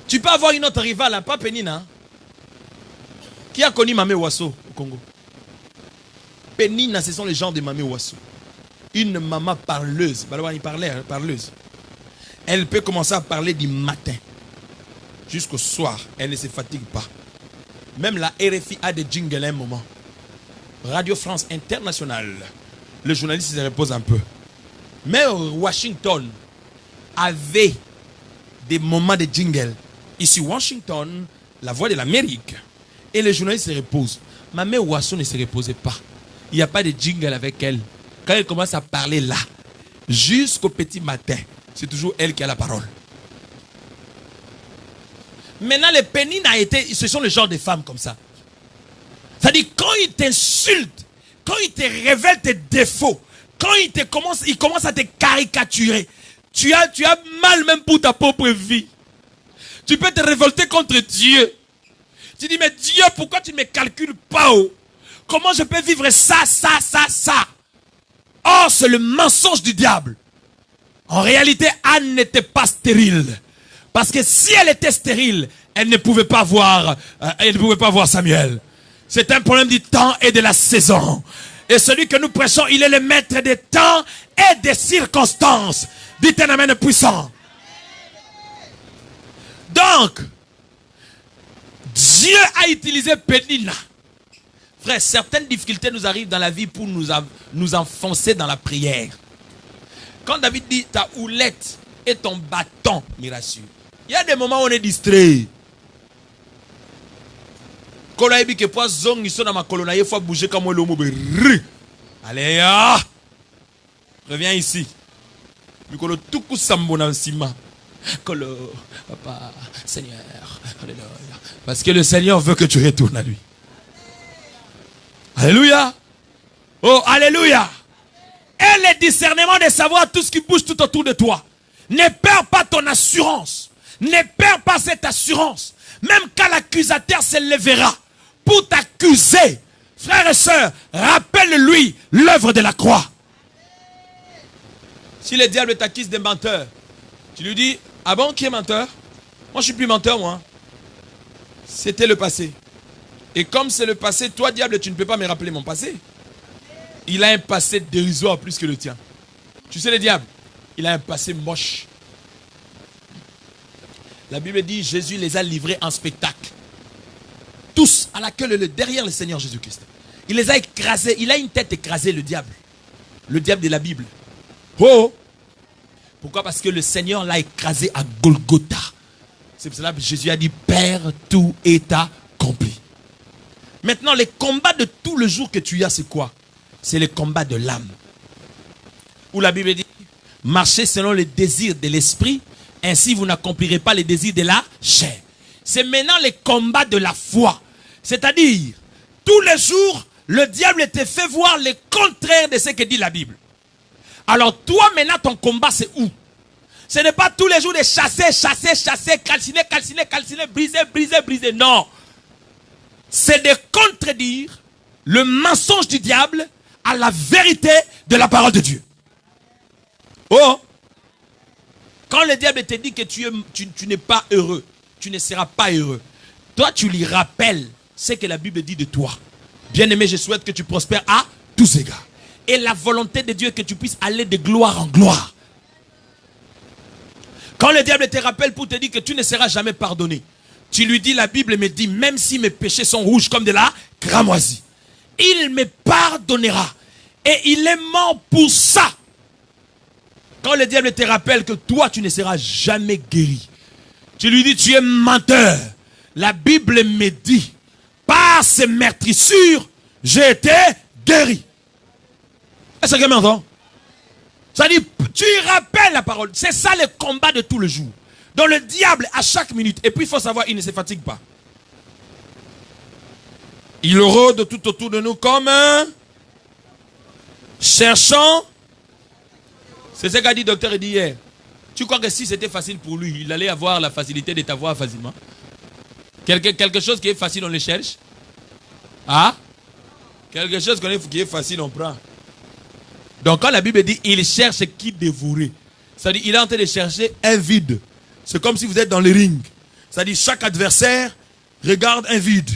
Tu peux avoir une autre rivale, hein, pas Pénina. Hein? Qui a connu Mamé Ouasso au Congo? Pénina, ce sont les gens de Mamé Ouasso. Une maman parleuse. Il parlait, hein, parleuse. Elle peut commencer à parler du matin jusqu'au soir. Elle ne se fatigue pas. Même la RFI a des jingles à un moment. Radio France Internationale. Le journaliste se repose un peu. Mais Washington avait des moments de jingle. Ici, Washington, la voix de l'Amérique. Et le journaliste se repose. Ma mère Ouasso ne se reposait pas. Il n'y a pas de jingle avec elle. Quand elle commence à parler là, jusqu'au petit matin, c'est toujours elle qui a la parole. Maintenant, les Pénines ce sont le genre de femmes comme ça. C'est-à-dire, quand ils t'insultent, quand ils te révèlent tes défauts, quand ils commencent à te caricaturer, tu as mal même pour ta propre vie. Tu peux te révolter contre Dieu. Tu dis, mais Dieu, pourquoi tu ne me calcules pas? Comment je peux vivre ça? Or, c'est le mensonge du diable. En réalité, Anne n'était pas stérile. Parce que si elle était stérile, elle ne pouvait pas voir Samuel. C'est un problème du temps et de la saison. Et celui que nous prêchons, il est le maître des temps et des circonstances. Dites un amen puissant. Donc, Dieu a utilisé Pénina. Frère, certaines difficultés nous arrivent dans la vie pour nous enfoncer dans la prière. Quand David dit ta houlette et ton bâton me rassure. Il y a des moments où on est distrait. Quand on a dit que pour zong ils sont dans ma colonne, il faut bouger comme le mot. Allez, reviens ici. Mikolo tout coup sambona sima. Kolo, papa, Seigneur, alléluia. Parce que le Seigneur veut que tu retournes à lui. Alléluia. Oh, alléluia. Et le discernement de savoir tout ce qui bouge tout autour de toi. Ne perds pas ton assurance. Ne perds pas cette assurance. Même quand l'accusateur se lèvera pour t'accuser, frères et sœurs, rappelle-lui l'œuvre de la croix. Si le diable t'accuse de menteur, tu lui dis, ah bon, qui est menteur? Moi, je suis plus menteur, moi. C'était le passé. Et comme c'est le passé, toi, diable, tu ne peux pas me rappeler mon passé. Il a un passé dérisoire plus que le tien. Tu sais, le diable, il a un passé moche. La Bible dit, Jésus les a livrés en spectacle. Tous à la queue derrière le Seigneur Jésus-Christ. Il les a écrasés. Il a une tête écrasée, le diable. Le diable de la Bible. Oh! Pourquoi? Parce que le Seigneur l'a écrasé à Golgotha. C'est pour cela que Jésus a dit, Père, tout est accompli. Maintenant, les combats de tout le jour que tu as, c'est quoi? C'est le combat de l'âme. Où la Bible dit, marchez selon les désirs de l'esprit, ainsi vous n'accomplirez pas les désirs de la chair. C'est maintenant les combats de la foi. C'est-à-dire, tous les jours, le diable te fait voir le contraire de ce que dit la Bible. Alors toi, maintenant, ton combat, c'est où? Ce n'est pas tous les jours de chasser, calciner, briser. Non. C'est de contredire le mensonge du diable à la vérité de la parole de Dieu. Oh! Quand le diable te dit que tu n'es pas heureux, tu ne seras pas heureux. Toi, tu lui rappelles ce que la Bible dit de toi. Bien-aimé, je souhaite que tu prospères à tous égards. Et la volonté de Dieu est que tu puisses aller de gloire en gloire. Quand le diable te rappelle pour te dire que tu ne seras jamais pardonné, Tu lui dis, la Bible me dit, même si mes péchés sont rouges comme de la cramoisie, il me pardonnera. Et il est mort pour ça. Quand le diable te rappelle que toi, tu ne seras jamais guéri, tu lui dis, tu es menteur. La Bible me dit, par ces meurtrissures, j'ai été guéri. Est-ce que quelqu'un m'entend? Ça dit, tu rappelles la parole. C'est ça le combat de tout le jour. Donc le diable, à chaque minute, et puis il faut savoir, il ne se fatigue pas. Il rôde tout autour de nous comme un cherchant. C'est ce qu'a dit le docteur hier. Tu crois que si c'était facile pour lui, il allait avoir la facilité de t'avoir facilement? Quelque chose qui est facile, on le cherche. Ah? Quelque chose qui est facile, on prend. Donc quand la Bible dit, il cherche qui dévorer, ça dit, il est en train de chercher un vide. C'est comme si vous êtes dans le ring. Ça dit, chaque adversaire regarde un vide.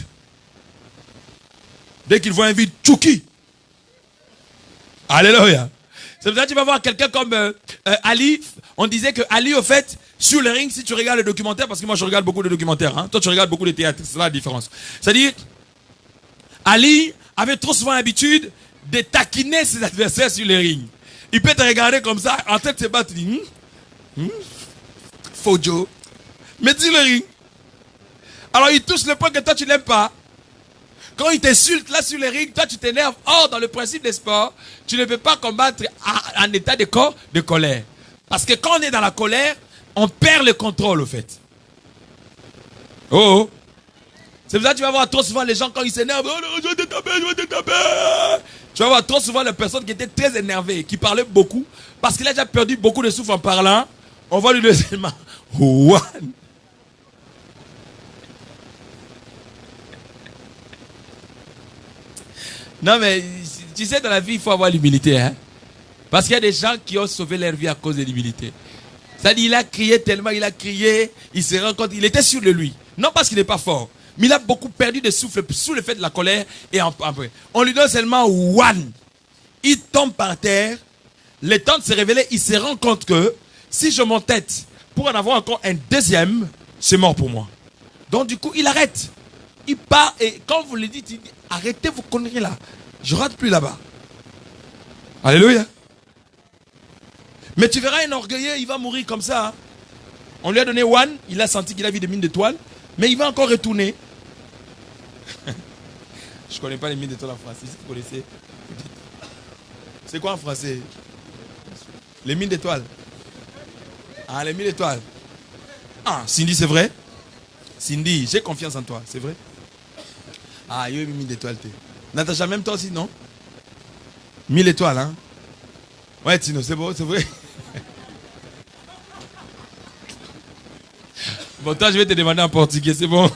Dès qu'il voit un vide, tchouki. Alléluia. C'est pour ça que tu vas voir quelqu'un comme Ali. On disait que Ali, au fait, sur le ring, si tu regardes le documentaire, parce que moi je regarde beaucoup de documentaires, hein, toi tu regardes beaucoup de théâtre, c'est là la différence. C'est-à-dire, Ali avait trop souvent l'habitude de taquiner ses adversaires sur le ring. Il peut te regarder comme ça, en train de se battre, il dit, Fojo, mais dis le ring. Alors il touche le point que toi tu n'aimes pas. Quand il t'insulte là sur le ring, toi tu t'énerves. Or, dans le principe des sports, tu ne peux pas combattre en état de colère. Parce que quand on est dans la colère, on perd le contrôle au fait. Oh, oh. C'est pour ça que tu vas voir trop souvent les gens quand ils s'énervent. Oh, je vais te taper, je vais te taper. Tu vas voir trop souvent les personnes qui étaient très énervées, qui parlaient beaucoup, parce qu'il a déjà perdu beaucoup de souffle en parlant. On va lui laisser seulement one. Non mais, tu sais, dans la vie, il faut avoir l'humilité. Hein? Parce qu'il y a des gens qui ont sauvé leur vie à cause de l'humilité. C'est-à-dire, il a crié tellement, il a crié, il se rend compte, il était sûr de lui. Non parce qu'il n'est pas fort, mais il a beaucoup perdu de souffle sous le fait de la colère. Et après, on lui donne seulement one. Il tombe par terre, le temps de se révéler, il se rend compte que si je m'entête pour en avoir encore un deuxième, c'est mort pour moi. Donc du coup, il arrête. Il part et quand vous le dites, il dit, arrêtez vos conneries là. Je rate plus là-bas. Alléluia. Mais tu verras un orgueilleux, il va mourir comme ça. Hein. On lui a donné one, il a senti qu'il a vu des mines d'étoiles, mais il va encore retourner. Je ne connais pas les mines d'étoiles en français. Si vous connaissez. C'est quoi en français? Les mines d'étoiles. Ah, les mines d'étoiles. Ah, Cindy, c'est vrai? Cindy, j'ai confiance en toi, c'est vrai? Ah, il y a eu 1000 étoiles. Natacha, même toi aussi, non? 1000 étoiles, hein? Ouais, Tino, c'est bon, c'est vrai? Bon, toi, je vais te demander en portugais, c'est bon?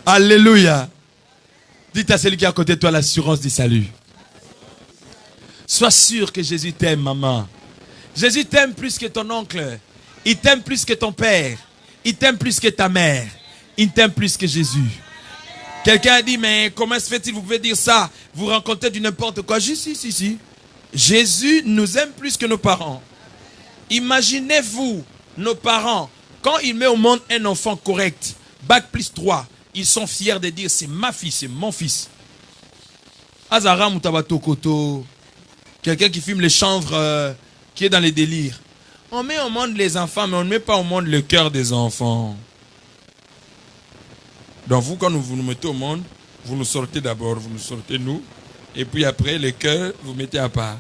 Alléluia. Dites à celui qui est à côté de toi l'assurance du salut. Sois sûr que Jésus t'aime, maman. Jésus t'aime plus que ton oncle. Il t'aime plus que ton père. Il t'aime plus que ta mère. Il t'aime plus que Jésus. Quelqu'un a dit, mais comment se fait-il, vous pouvez dire ça? Vous rencontrez du n'importe quoi. Si. Jésus nous aime plus que nos parents. Imaginez-vous, nos parents, quand ils mettent au monde un enfant correct, bac plus 3, ils sont fiers de dire, c'est ma fille, c'est mon fils. Azara Moutabato Koto, quelqu'un qui fume les chanvres, qui est dans les délires. On met au monde les enfants, mais on ne met pas au monde le cœur des enfants. Donc vous, quand vous nous mettez au monde, vous nous sortez d'abord, vous nous sortez nous, et puis après, le cœur, vous mettez à part.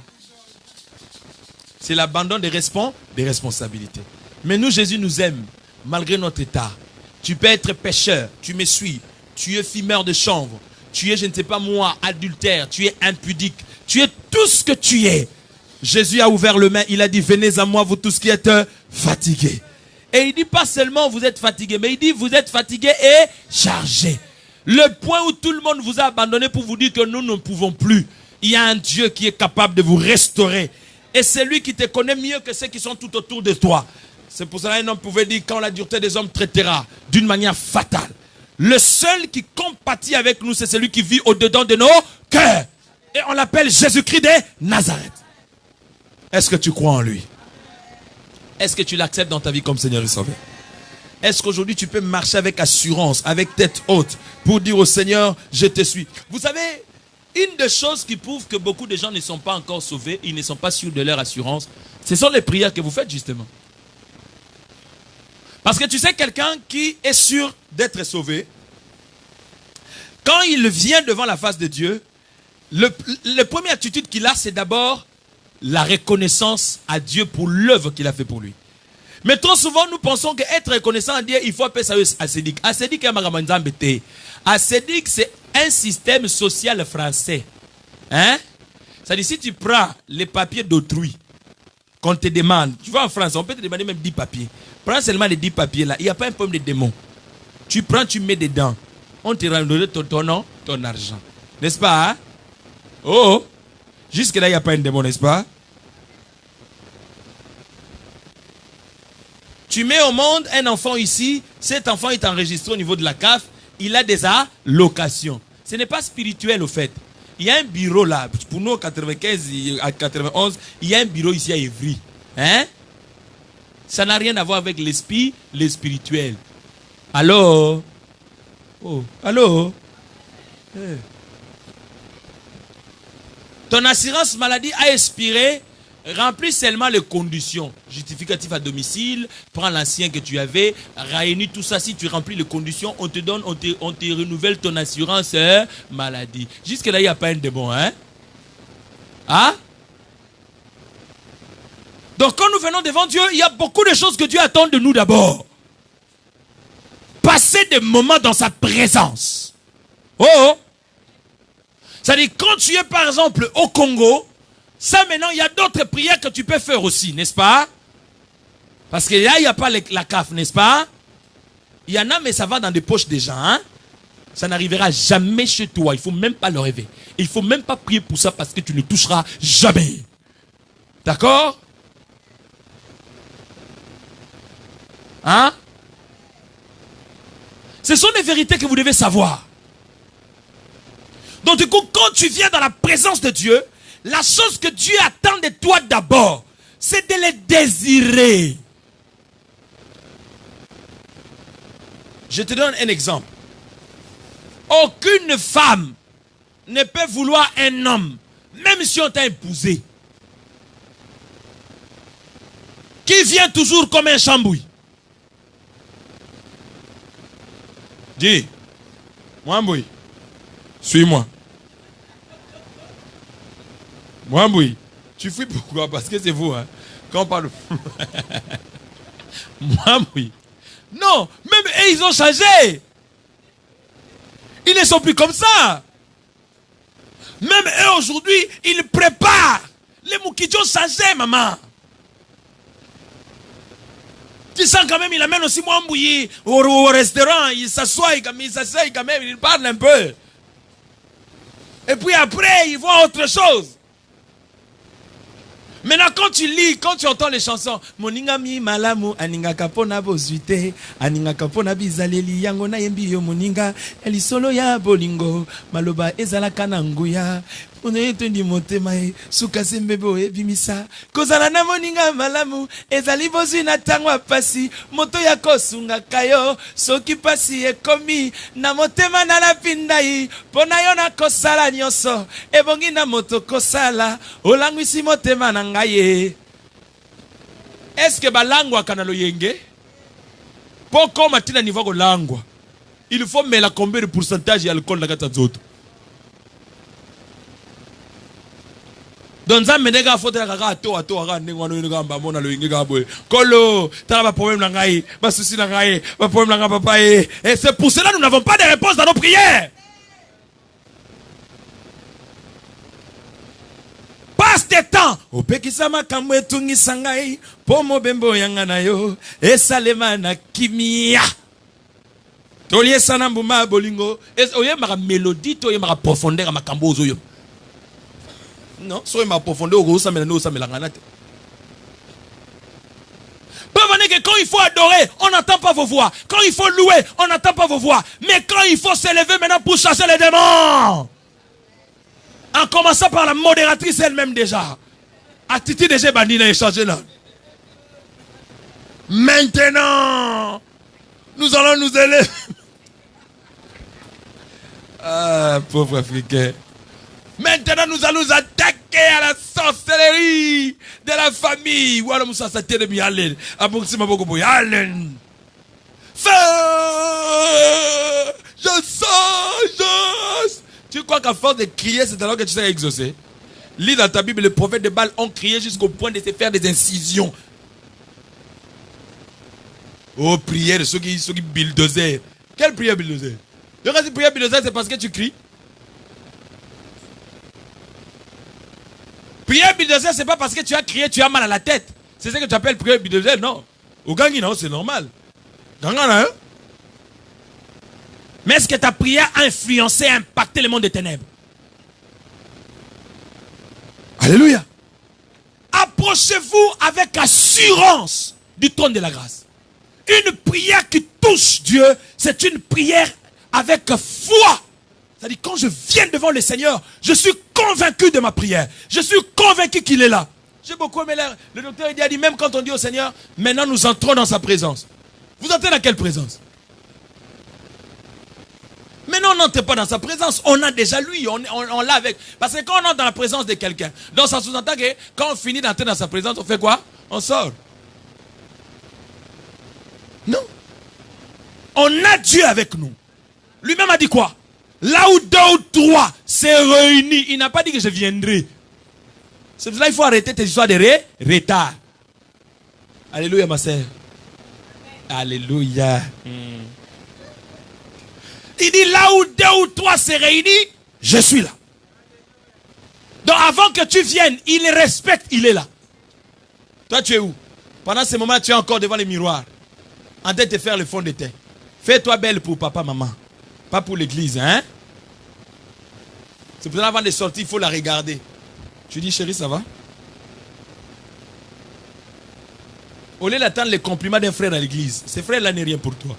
C'est l'abandon des responsabilités. Mais nous, Jésus nous aime, malgré notre état. Tu peux être pécheur, tu me suis, tu es fumeur de chanvre, tu es, je ne sais pas moi, adultère, tu es impudique, tu es tout ce que tu es. Jésus a ouvert le main, il a dit, venez à moi, vous tous qui êtes fatigués. Et il dit pas seulement vous êtes fatigués, mais il dit vous êtes fatigués et chargés. Le point où tout le monde vous a abandonné pour vous dire que nous ne pouvons plus. Il y a un Dieu qui est capable de vous restaurer. Et c'est lui qui te connaît mieux que ceux qui sont tout autour de toi. C'est pour cela qu'un homme pouvait dire, quand la dureté des hommes traitera d'une manière fatale. Le seul qui compatit avec nous, c'est celui qui vit au-dedans de nos cœurs. Et on l'appelle Jésus-Christ de Nazareth. Est-ce que tu crois en lui? Est-ce que tu l'acceptes dans ta vie comme Seigneur et Sauveur? Est-ce qu'aujourd'hui tu peux marcher avec assurance, avec tête haute, pour dire au Seigneur, je te suis? Vous savez, une des choses qui prouve que beaucoup de gens ne sont pas encore sauvés, ils ne sont pas sûrs de leur assurance, ce sont les prières que vous faites justement. Parce que tu sais, quelqu'un qui est sûr d'être sauvé, quand il vient devant la face de Dieu, la première attitude qu'il a, c'est d'abord la reconnaissance à Dieu pour l'œuvre qu'il a fait pour lui. Mais trop souvent, nous pensons qu'être reconnaissant à Dieu, il faut appeler ça ascédique. Ascédique, c'est un système social français. Hein? C'est-à-dire, si tu prends les papiers d'autrui, qu'on te demande, tu vois en France, on peut te demander même 10 papiers. Prends seulement les 10 papiers là, il n'y a pas un problème de démon. Tu prends, tu mets dedans. On te rendra ton nom, ton argent. N'est-ce pas? Hein? Oh! Jusque là, il n'y a pas un démon, n'est-ce pas? Tu mets au monde un enfant ici, cet enfant est enregistré au niveau de la CAF, il a des allocations. Ce n'est pas spirituel au fait. Il y a un bureau là, pour nous, 95 à 91, il y a un bureau ici à Évry. Hein? Ça n'a rien à voir avec l'esprit, le spirituel. Allô? Oh, allô? Hey. Ton assurance maladie a expiré, remplis seulement les conditions. Justificatif à domicile, prends l'ancien que tu avais, réunis tout ça. Si tu remplis les conditions, on te donne, on te renouvelle ton assurance maladie. Jusque là, il n'y a pas un démon, hein? Hein? Donc quand nous venons devant Dieu, il y a beaucoup de choses que Dieu attend de nous d'abord. Passer des moments dans sa présence. Oh! C'est-à-dire, quand tu es par exemple au Congo, ça maintenant, il y a d'autres prières que tu peux faire aussi, n'est-ce pas? Parce que là, il n'y a pas la CAF, n'est-ce pas? Il y en a, mais ça va dans des poches des gens. Hein? Ça n'arrivera jamais chez toi. Il ne faut même pas le rêver. Il ne faut même pas prier pour ça parce que tu ne toucheras jamais. D'accord? Hein? Ce sont des vérités que vous devez savoir. Donc du coup, quand tu viens dans la présence de Dieu, la chose que Dieu attend de toi d'abord, c'est de les désirer. Je te donne un exemple. Aucune femme ne peut vouloir un homme, même si on t'a épousé, qui vient toujours comme un chambouille. Dis, Mwamboui, suis-moi. Mwamboui, tu fuis pourquoi? Parce que c'est vous, hein. Quand on parle. Mwamboui. Non, même eux, ils ont changé. Ils ne sont plus comme ça. Même eux, aujourd'hui, ils préparent. Les Moukidji ont changé, maman. Tu sens quand même, il amène aussi Mwamboui au restaurant. Il s'assoit quand même, il parle un peu. Et puis après, il voit autre chose. Maintenant, quand tu lis, quand tu entends les chansons, Moninga mi malamu, aninga kapona bozuite, aninga kapona bizaleli, yango na yembi yo moninga, elisolo ya bolingo, maloba ezala kananguya, unetundi motemae, sukase mbebo ebimisa, kozala na moninga malamu, ezali bozui na tangwa pasi, moto ya kosunga kayo, soki pasi ekomi, na motema na la pindai, pona yo na kosala nyoso, ebongi na moto kosala, olangwisi motema na ngaye. Est-ce que balangwa kanalo yenge? Poko matina niveau ko langwa. Il faut mettre combien de pourcentage d'alcool dans la zoto. Donc ça menega faut kaka ato aga ndengwana yo ngamba mona lo yenge gabwe. Kolo, t'as pas problème na ngai, ba souci na ngai, pas problème na papa et c'est pour cela que nous n'avons pas de réponse dans nos prières. Passe tes temps. Opekisama kamwe tungi sangai. Pomo bembo yangana yo. Esalema na kimia. Tolie sanambuma bolingo. Oye mara mélodie, toye mara profondeur ma kambo ozoyo. Non, soye ma profondeur au sa melano sa melanganate. Preuve que quand il faut adorer, on n'entend pas vos voix. Quand il faut louer, on n'entend pas vos voix. Mais quand il faut s'élever maintenant pour chasser les démons. En commençant par la modératrice elle-même déjà. Attitude déjà bandine et changé là. Maintenant, Nous allons nous élever. Ah, pauvre Africain. Maintenant, nous allons nous attaquer à la sorcellerie de la famille. Voilà, Moussa, ça t'est de Mialen. Feu! Je sens. Tu crois qu'à force de crier, c'est alors que tu seras exaucé? Lis dans ta Bible, les prophètes de Baal ont crié jusqu'au point de se faire des incisions. Oh, prière, ceux qui bulldozer. Quelle prière bulldozer? Donc, quand tu pries bulldozer, c'est parce que tu cries. Prière bulldozer, c'est pas parce que tu as crié, tu as mal à la tête. C'est ce que tu appelles prière bulldozer, non. Au Gangi, non, c'est normal. Hein? Mais est-ce que ta prière a influencé, impacté le monde des ténèbres? Alléluia. Approchez-vous avec assurance du trône de la grâce. Une prière qui touche Dieu, c'est une prière avec foi. C'est-à-dire, quand je viens devant le Seigneur, je suis convaincu de ma prière. Je suis convaincu qu'il est là. J'ai beaucoup aimé le docteur il a dit, même quand on dit au Seigneur, maintenant nous entrons dans sa présence. Vous entrez dans quelle présence? Mais non, on n'entre pas dans sa présence. On a déjà lui, on l'a avec. Parce que quand on entre dans la présence de quelqu'un, donc ça sous-entend que quand on finit d'entrer dans sa présence, on fait quoi? On sort. Non. On a Dieu avec nous. Lui-même a dit quoi? Là où 2 ou 3 s'est réunis, il n'a pas dit que je viendrai. C'est pour cela qu'il faut arrêter tes histoires de retard. Alléluia, ma sœur. Alléluia. Il dit là où 2 ou 3 s'est réunis, je suis là. Donc avant que tu viennes, il respecte, il est là. Toi tu es où? Pendant ce moment, tu es encore devant les miroirs. En train de te faire le fond de teint. Fais-toi belle pour papa, maman. Pas pour l'église, hein? C'est pour ça avant de sortir, il faut la regarder. Tu dis, chérie, ça va? Au lieu d'attendre les compliments d'un frère à l'église, ce frère-là n'est rien pour toi.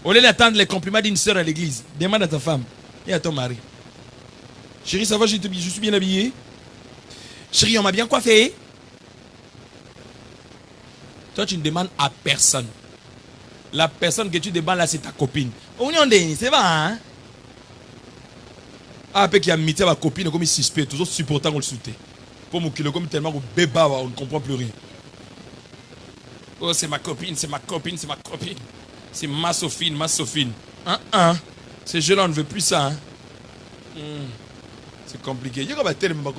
Au lieu d'attendre les compliments d'une soeur à l'église, demande à ta femme et à ton mari. Chérie, ça va, je suis bien habillé? Chérie, on m'a bien coiffé? Toi, tu ne demandes à personne. La personne que tu demandes là, c'est ta copine. C'est vrai, hein? Ah, peut-être qu'il y a mis ma copine comme il suspect, toujours supportant qu'on le soutient. Pour moi, comme tellement qu'on béba, on ne comprend plus rien. Oh, c'est ma copine, c'est ma copine, c'est ma copine. C'est ma Sophine, ma Sophine. Ces jeux-là, on ne veut plus ça. Hein? C'est compliqué. Il y a tellement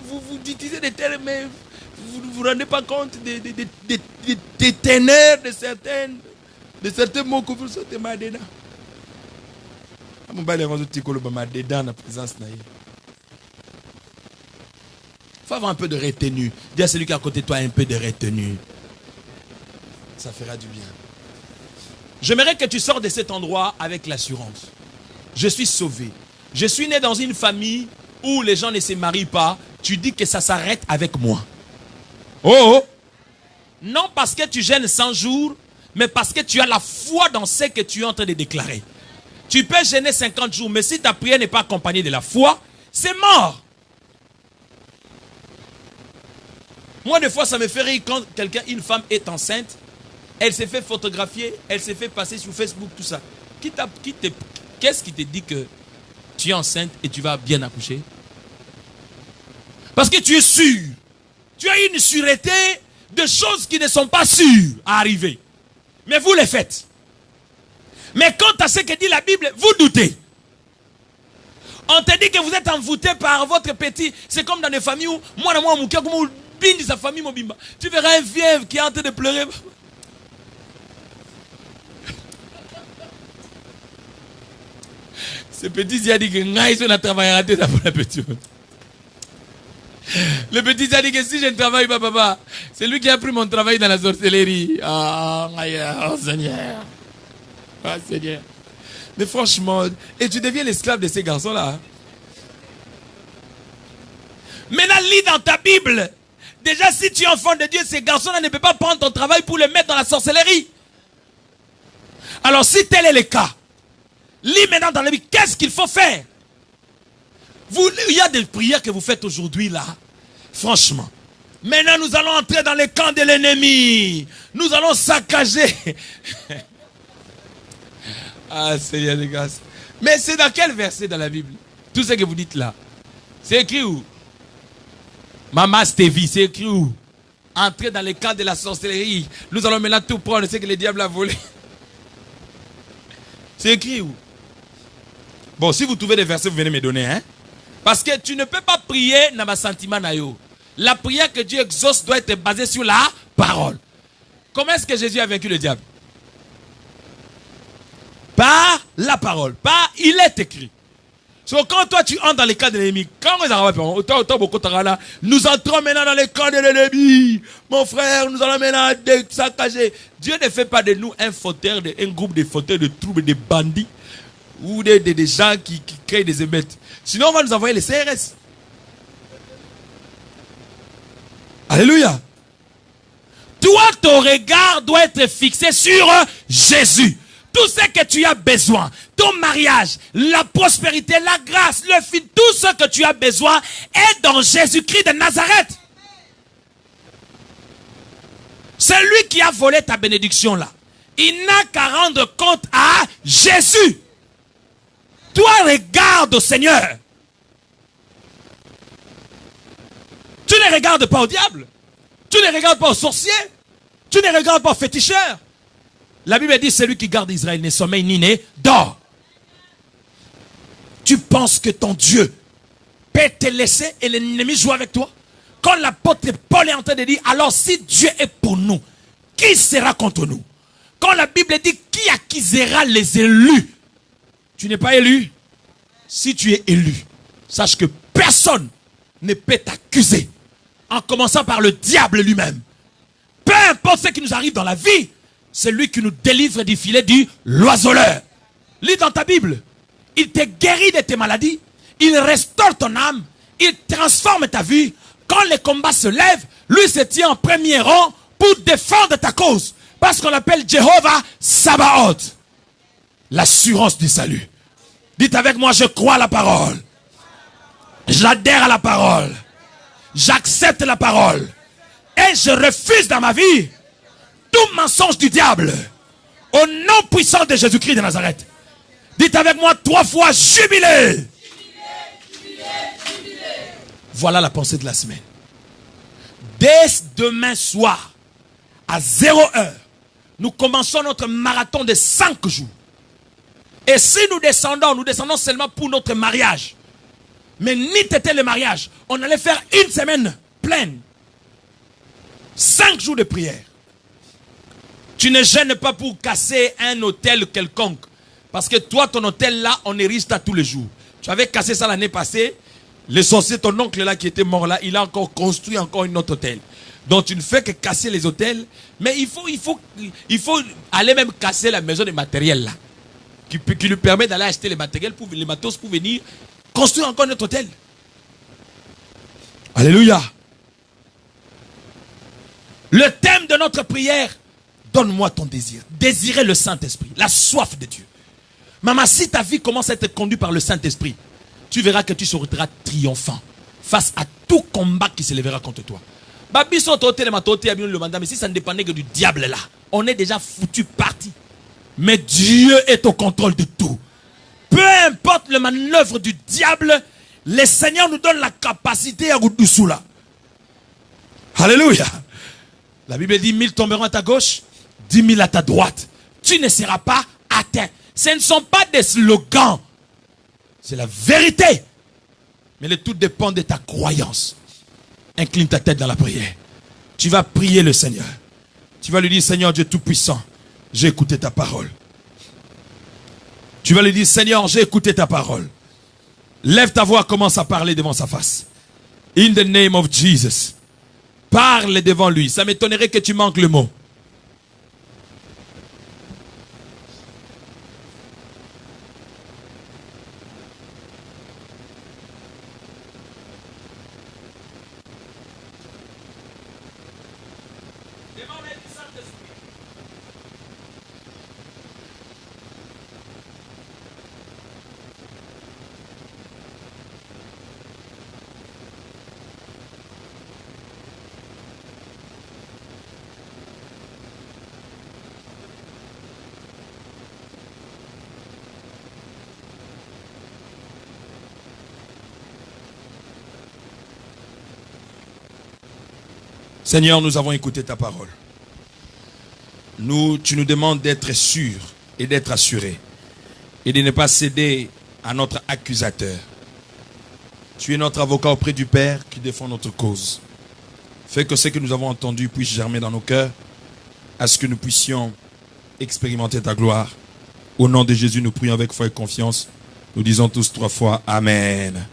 vous utilisez des termes, mais vous ne vous rendez pas compte des ténèbres de certains mots que vous sortez Madena. Il faut avoir un peu de retenue. Dis à celui qui est à côté de toi un peu de retenue. Ça fera du bien. J'aimerais que tu sors de cet endroit avec l'assurance. Je suis sauvé. Je suis né dans une famille où les gens ne se marient pas. Tu dis que ça s'arrête avec moi. Oh! Non parce que tu gênes 100 jours, mais parce que tu as la foi dans ce que tu es en train de déclarer. Tu peux gêner 50 jours, mais si ta prière n'est pas accompagnée de la foi, c'est mort. Moi, des fois, ça me fait rire quand une femme est enceinte, elle s'est fait photographier, elle s'est fait passer sur Facebook, tout ça. Qu'est-ce qui te dit que tu es enceinte et tu vas bien accoucher? Parce que tu es sûr. Tu as une sûreté de choses qui ne sont pas sûres à arriver. Mais vous les faites. Mais quant à ce que dit la Bible, vous doutez. On te dit que vous êtes envoûté par votre petit. C'est comme dans des familles où, sa famille, tu verras un vieux qui est en train de pleurer. Ce petit, il a dit que on a travaillé raté pour la petite. Le petit a dit que si je ne travaille pas, papa, c'est lui qui a pris mon travail dans la sorcellerie. Oh Seigneur. Ah Seigneur. Mais franchement, et tu deviens l'esclave de ces garçons-là. Maintenant, lis dans ta Bible. Déjà, si tu es enfant de Dieu, ces garçons-là ne peuvent pas prendre ton travail pour le mettre dans la sorcellerie. Alors, si tel est le cas, lis maintenant dans la Bible, qu'est-ce qu'il faut faire? Il y a des prières que vous faites aujourd'hui là. Franchement, Maintenant, nous allons entrer dans les camps de l'ennemi. Nous allons saccager. Ah, Seigneur de grâce. Mais c'est dans quel verset dans la Bible? Tout ce que vous dites là. C'est écrit où? Maman Stevie, c'est écrit où? Entrer dans les camps de la sorcellerie. Nous allons maintenant tout prendre, ce que le diable a volé. C'est écrit où? Bon, si vous trouvez des versets, vous venez me donner, hein? Parce que tu ne peux pas prier dans ma sentiment naïo. La prière que Dieu exauce doit être basée sur la parole. Comment est-ce que Jésus a vaincu le diable? Par la parole. Par, il est écrit. So, quand toi tu entres dans les camps de l'ennemi, nous entrons maintenant dans les camps de l'ennemi. Mon frère, nous allons maintenant saccager. Dieu ne fait pas de nous un fauteur, un groupe de fauteurs, de troubles, de bandits ou des gens qui créent des émeutes. Sinon, on va nous envoyer les CRS. Alléluia. Toi, ton regard doit être fixé sur Jésus. Tout ce que tu as besoin, ton mariage, la prospérité, la grâce, le fils, tout ce que tu as besoin est dans Jésus-Christ de Nazareth. C'est lui qui a volé ta bénédiction là. Il n'a qu'à rendre compte à Jésus. Toi, regarde au Seigneur. Tu ne regardes pas au diable. Tu ne regardes pas aux sorciers. Tu ne regardes pas aux féticheurs. La Bible dit, celui qui garde Israël n'est sommeil ni ne dort. Tu penses que ton Dieu peut te laisser et l'ennemi joue avec toi? Quand l'apôtre Paul est en train de dire, alors si Dieu est pour nous, qui sera contre nous? Quand la Bible dit, qui accusera les élus? Tu n'es pas élu. Si tu es élu, sache que personne ne peut t'accuser. En commençant par le diable lui-même. Peu importe ce qui nous arrive dans la vie, c'est lui qui nous délivre du filet du l'oiseleur. Lis dans ta Bible. Il te guérit de tes maladies. Il restaure ton âme. Il transforme ta vie. Quand les combats se lèvent, lui se tient en premier rang pour défendre ta cause. Parce qu'on l'appelle Jéhovah Sabaoth. L'assurance du salut. Dites avec moi, je crois à la parole. J'adhère à la parole. J'accepte la parole. Et je refuse dans ma vie tout mensonge du diable. Au nom puissant de Jésus-Christ de Nazareth. Dites avec moi 3 fois jubilé. Voilà la pensée de la semaine. Dès demain soir, à 0h, nous commençons notre marathon de 5 jours. Et si nous descendons seulement pour notre mariage. Mais ni t'étais le mariage. On allait faire une semaine pleine. 5 jours de prière. Tu ne gênes pas pour casser un hôtel quelconque. Parce que toi, ton hôtel là, on érige ça tous les jours. Tu avais cassé ça l'année passée. Le sorcier, ton oncle là qui était mort là, il a encore construit encore un autre hôtel. Donc tu ne fais que casser les hôtels. Mais il faut aller même casser la maison de matériel là. Qui lui permet d'aller acheter les matériels, les matos pour venir construire encore notre hôtel. Alléluia. Le thème de notre prière, donne-moi ton désir. Désirer le Saint-Esprit, la soif de Dieu. Maman, si ta vie commence à être conduite par le Saint-Esprit, tu verras que tu seras triomphant face à tout combat qui se lèvera contre toi. Mais si ça ne dépendait que du diable là, on est déjà foutu parti. Mais Dieu est au contrôle de tout. Peu importe le manœuvre du diable, le Seigneur nous donne la capacité à dessous là. Alléluia. La Bible dit 1000 tomberont à ta gauche, 10 000 à ta droite. Tu ne seras pas atteint. Ce ne sont pas des slogans. C'est la vérité. Mais le tout dépend de ta croyance. Incline ta tête dans la prière. Tu vas prier le Seigneur. Tu vas lui dire, Seigneur Dieu Tout-Puissant, j'ai écouté ta parole. Tu vas lui dire, Seigneur, j'ai écouté ta parole. Lève ta voix, commence à parler devant sa face. In the name of Jesus. Parle devant lui. Ça m'étonnerait que tu manques le mot. Seigneur, nous avons écouté ta parole. Tu nous demandes d'être sûrs et d'être assurés et de ne pas céder à notre accusateur. Tu es notre avocat auprès du Père qui défend notre cause. Fais que ce que nous avons entendu puisse germer dans nos cœurs, à ce que nous puissions expérimenter ta gloire. Au nom de Jésus, nous prions avec foi et confiance. Nous disons tous 3 fois Amen.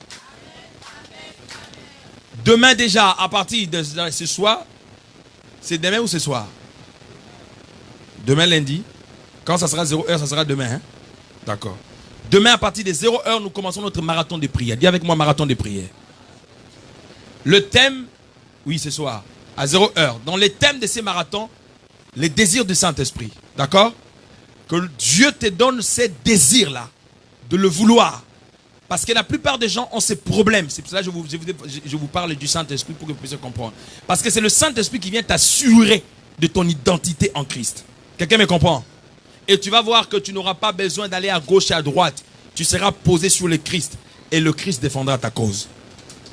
Demain déjà, à partir de ce soir, c'est demain ou ce soir? Demain lundi. Quand ça sera 0 heure, ça sera demain. Hein? D'accord. Demain, à partir de 0 heure, nous commençons notre marathon de prière. Dis avec moi marathon de prière. Le thème, oui, ce soir, à 0 heure. Dans les thèmes de ces marathons, les désirs du Saint-Esprit. D'accord? Que Dieu te donne ces désirs-là, de le vouloir. Parce que la plupart des gens ont ces problèmes. C'est pour ça que je vous parle du Saint-Esprit pour que vous puissiez comprendre. Parce que c'est le Saint-Esprit qui vient t'assurer de ton identité en Christ. Quelqu'un me comprend? Et tu vas voir que tu n'auras pas besoin d'aller à gauche et à droite. Tu seras posé sur le Christ. Et le Christ défendra ta cause.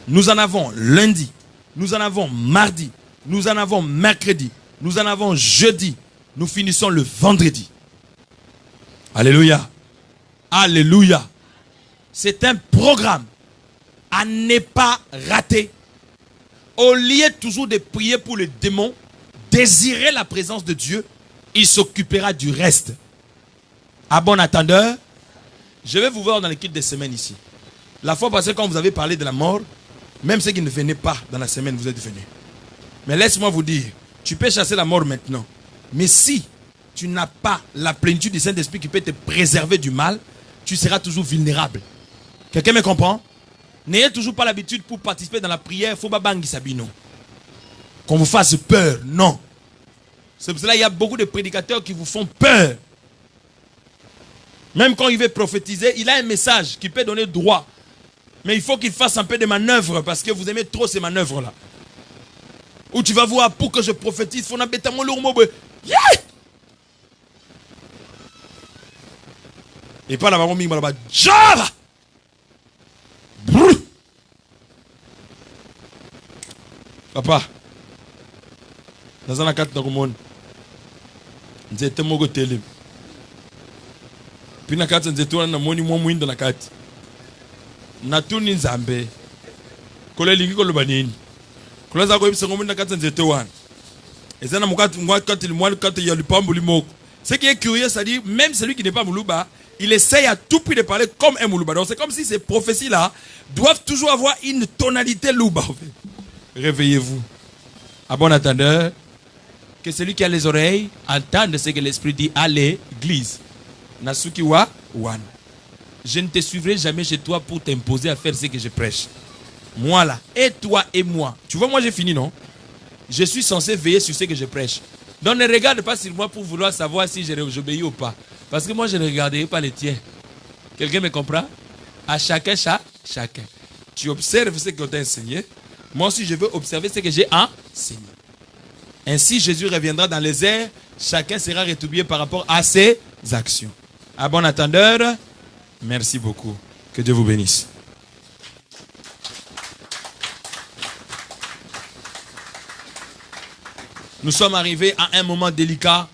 Nous en avons lundi. Nous en avons mardi. Nous en avons mercredi. Nous en avons jeudi. Nous finissons le vendredi. Alléluia. Alléluia. C'est un programme à ne pas rater. Au lieu toujours de prier pour les démons, désirer la présence de Dieu, il s'occupera du reste. À bon attendeur, je vais vous voir dans l'équipe des semaines ici. La fois passée, quand vous avez parlé de la mort, même ceux qui ne venaient pas dans la semaine, vous êtes venus. Mais laisse-moi vous dire, tu peux chasser la mort maintenant. Mais si tu n'as pas la plénitude du Saint-Esprit qui peut te préserver du mal, tu seras toujours vulnérable. Quelqu'un me comprend? N'ayez toujours pas l'habitude pour participer dans la prière, il ne faut pas banguer Sabino. Qu'on vous fasse peur, non. C'est pour cela qu'il y a beaucoup de prédicateurs qui vous font peur. Même quand il veut prophétiser, il a un message qui peut donner droit. Mais il faut qu'il fasse un peu de manœuvres parce que vous aimez trop ces manœuvres-là. Où tu vas voir, pour que je prophétise, il faut n'abêter mon lourd mot. Et pas la maman ming là-bas. Java! Papa, dans la carte de Roumon, j'étais mogo télé. Puis na carte j'étais on a moni mo mouin dans la carte. Na tuni nzambe. Kole lingi kolo banini. Kole za ko ibisa ngomu na carte j'étais one. Et ça na mukati moi quand il moi quand il y a le pambuli moko. Ce qui est curieux, ça dit même celui qui n'est pas Moulouba, il essaye à tout prix de parler comme un Moulouba. Donc c'est comme si ces prophéties-là doivent toujours avoir une tonalité louba. Réveillez-vous. À bon attendeur, que celui qui a les oreilles entende ce que l'Esprit dit à l'église. Nasuki wa wan. Je ne te suivrai jamais chez toi pour t'imposer à faire ce que je prêche. Moi là, et toi et moi. Tu vois, moi j'ai fini, non? Je suis censé veiller sur ce que je prêche. Donc ne regarde pas sur moi pour vouloir savoir si j'obéis ou pas. Parce que moi je ne regarderai pas les tiens. Quelqu'un me comprend? À chacun, chacun. Tu observes ce qu'on t'a enseigné. Moi aussi je veux observer ce que j'ai enseigné. Ainsi Jésus reviendra dans les airs. Chacun sera rétribué par rapport à ses actions. À bon attendeur, merci beaucoup. Que Dieu vous bénisse. Nous sommes arrivés à un moment délicat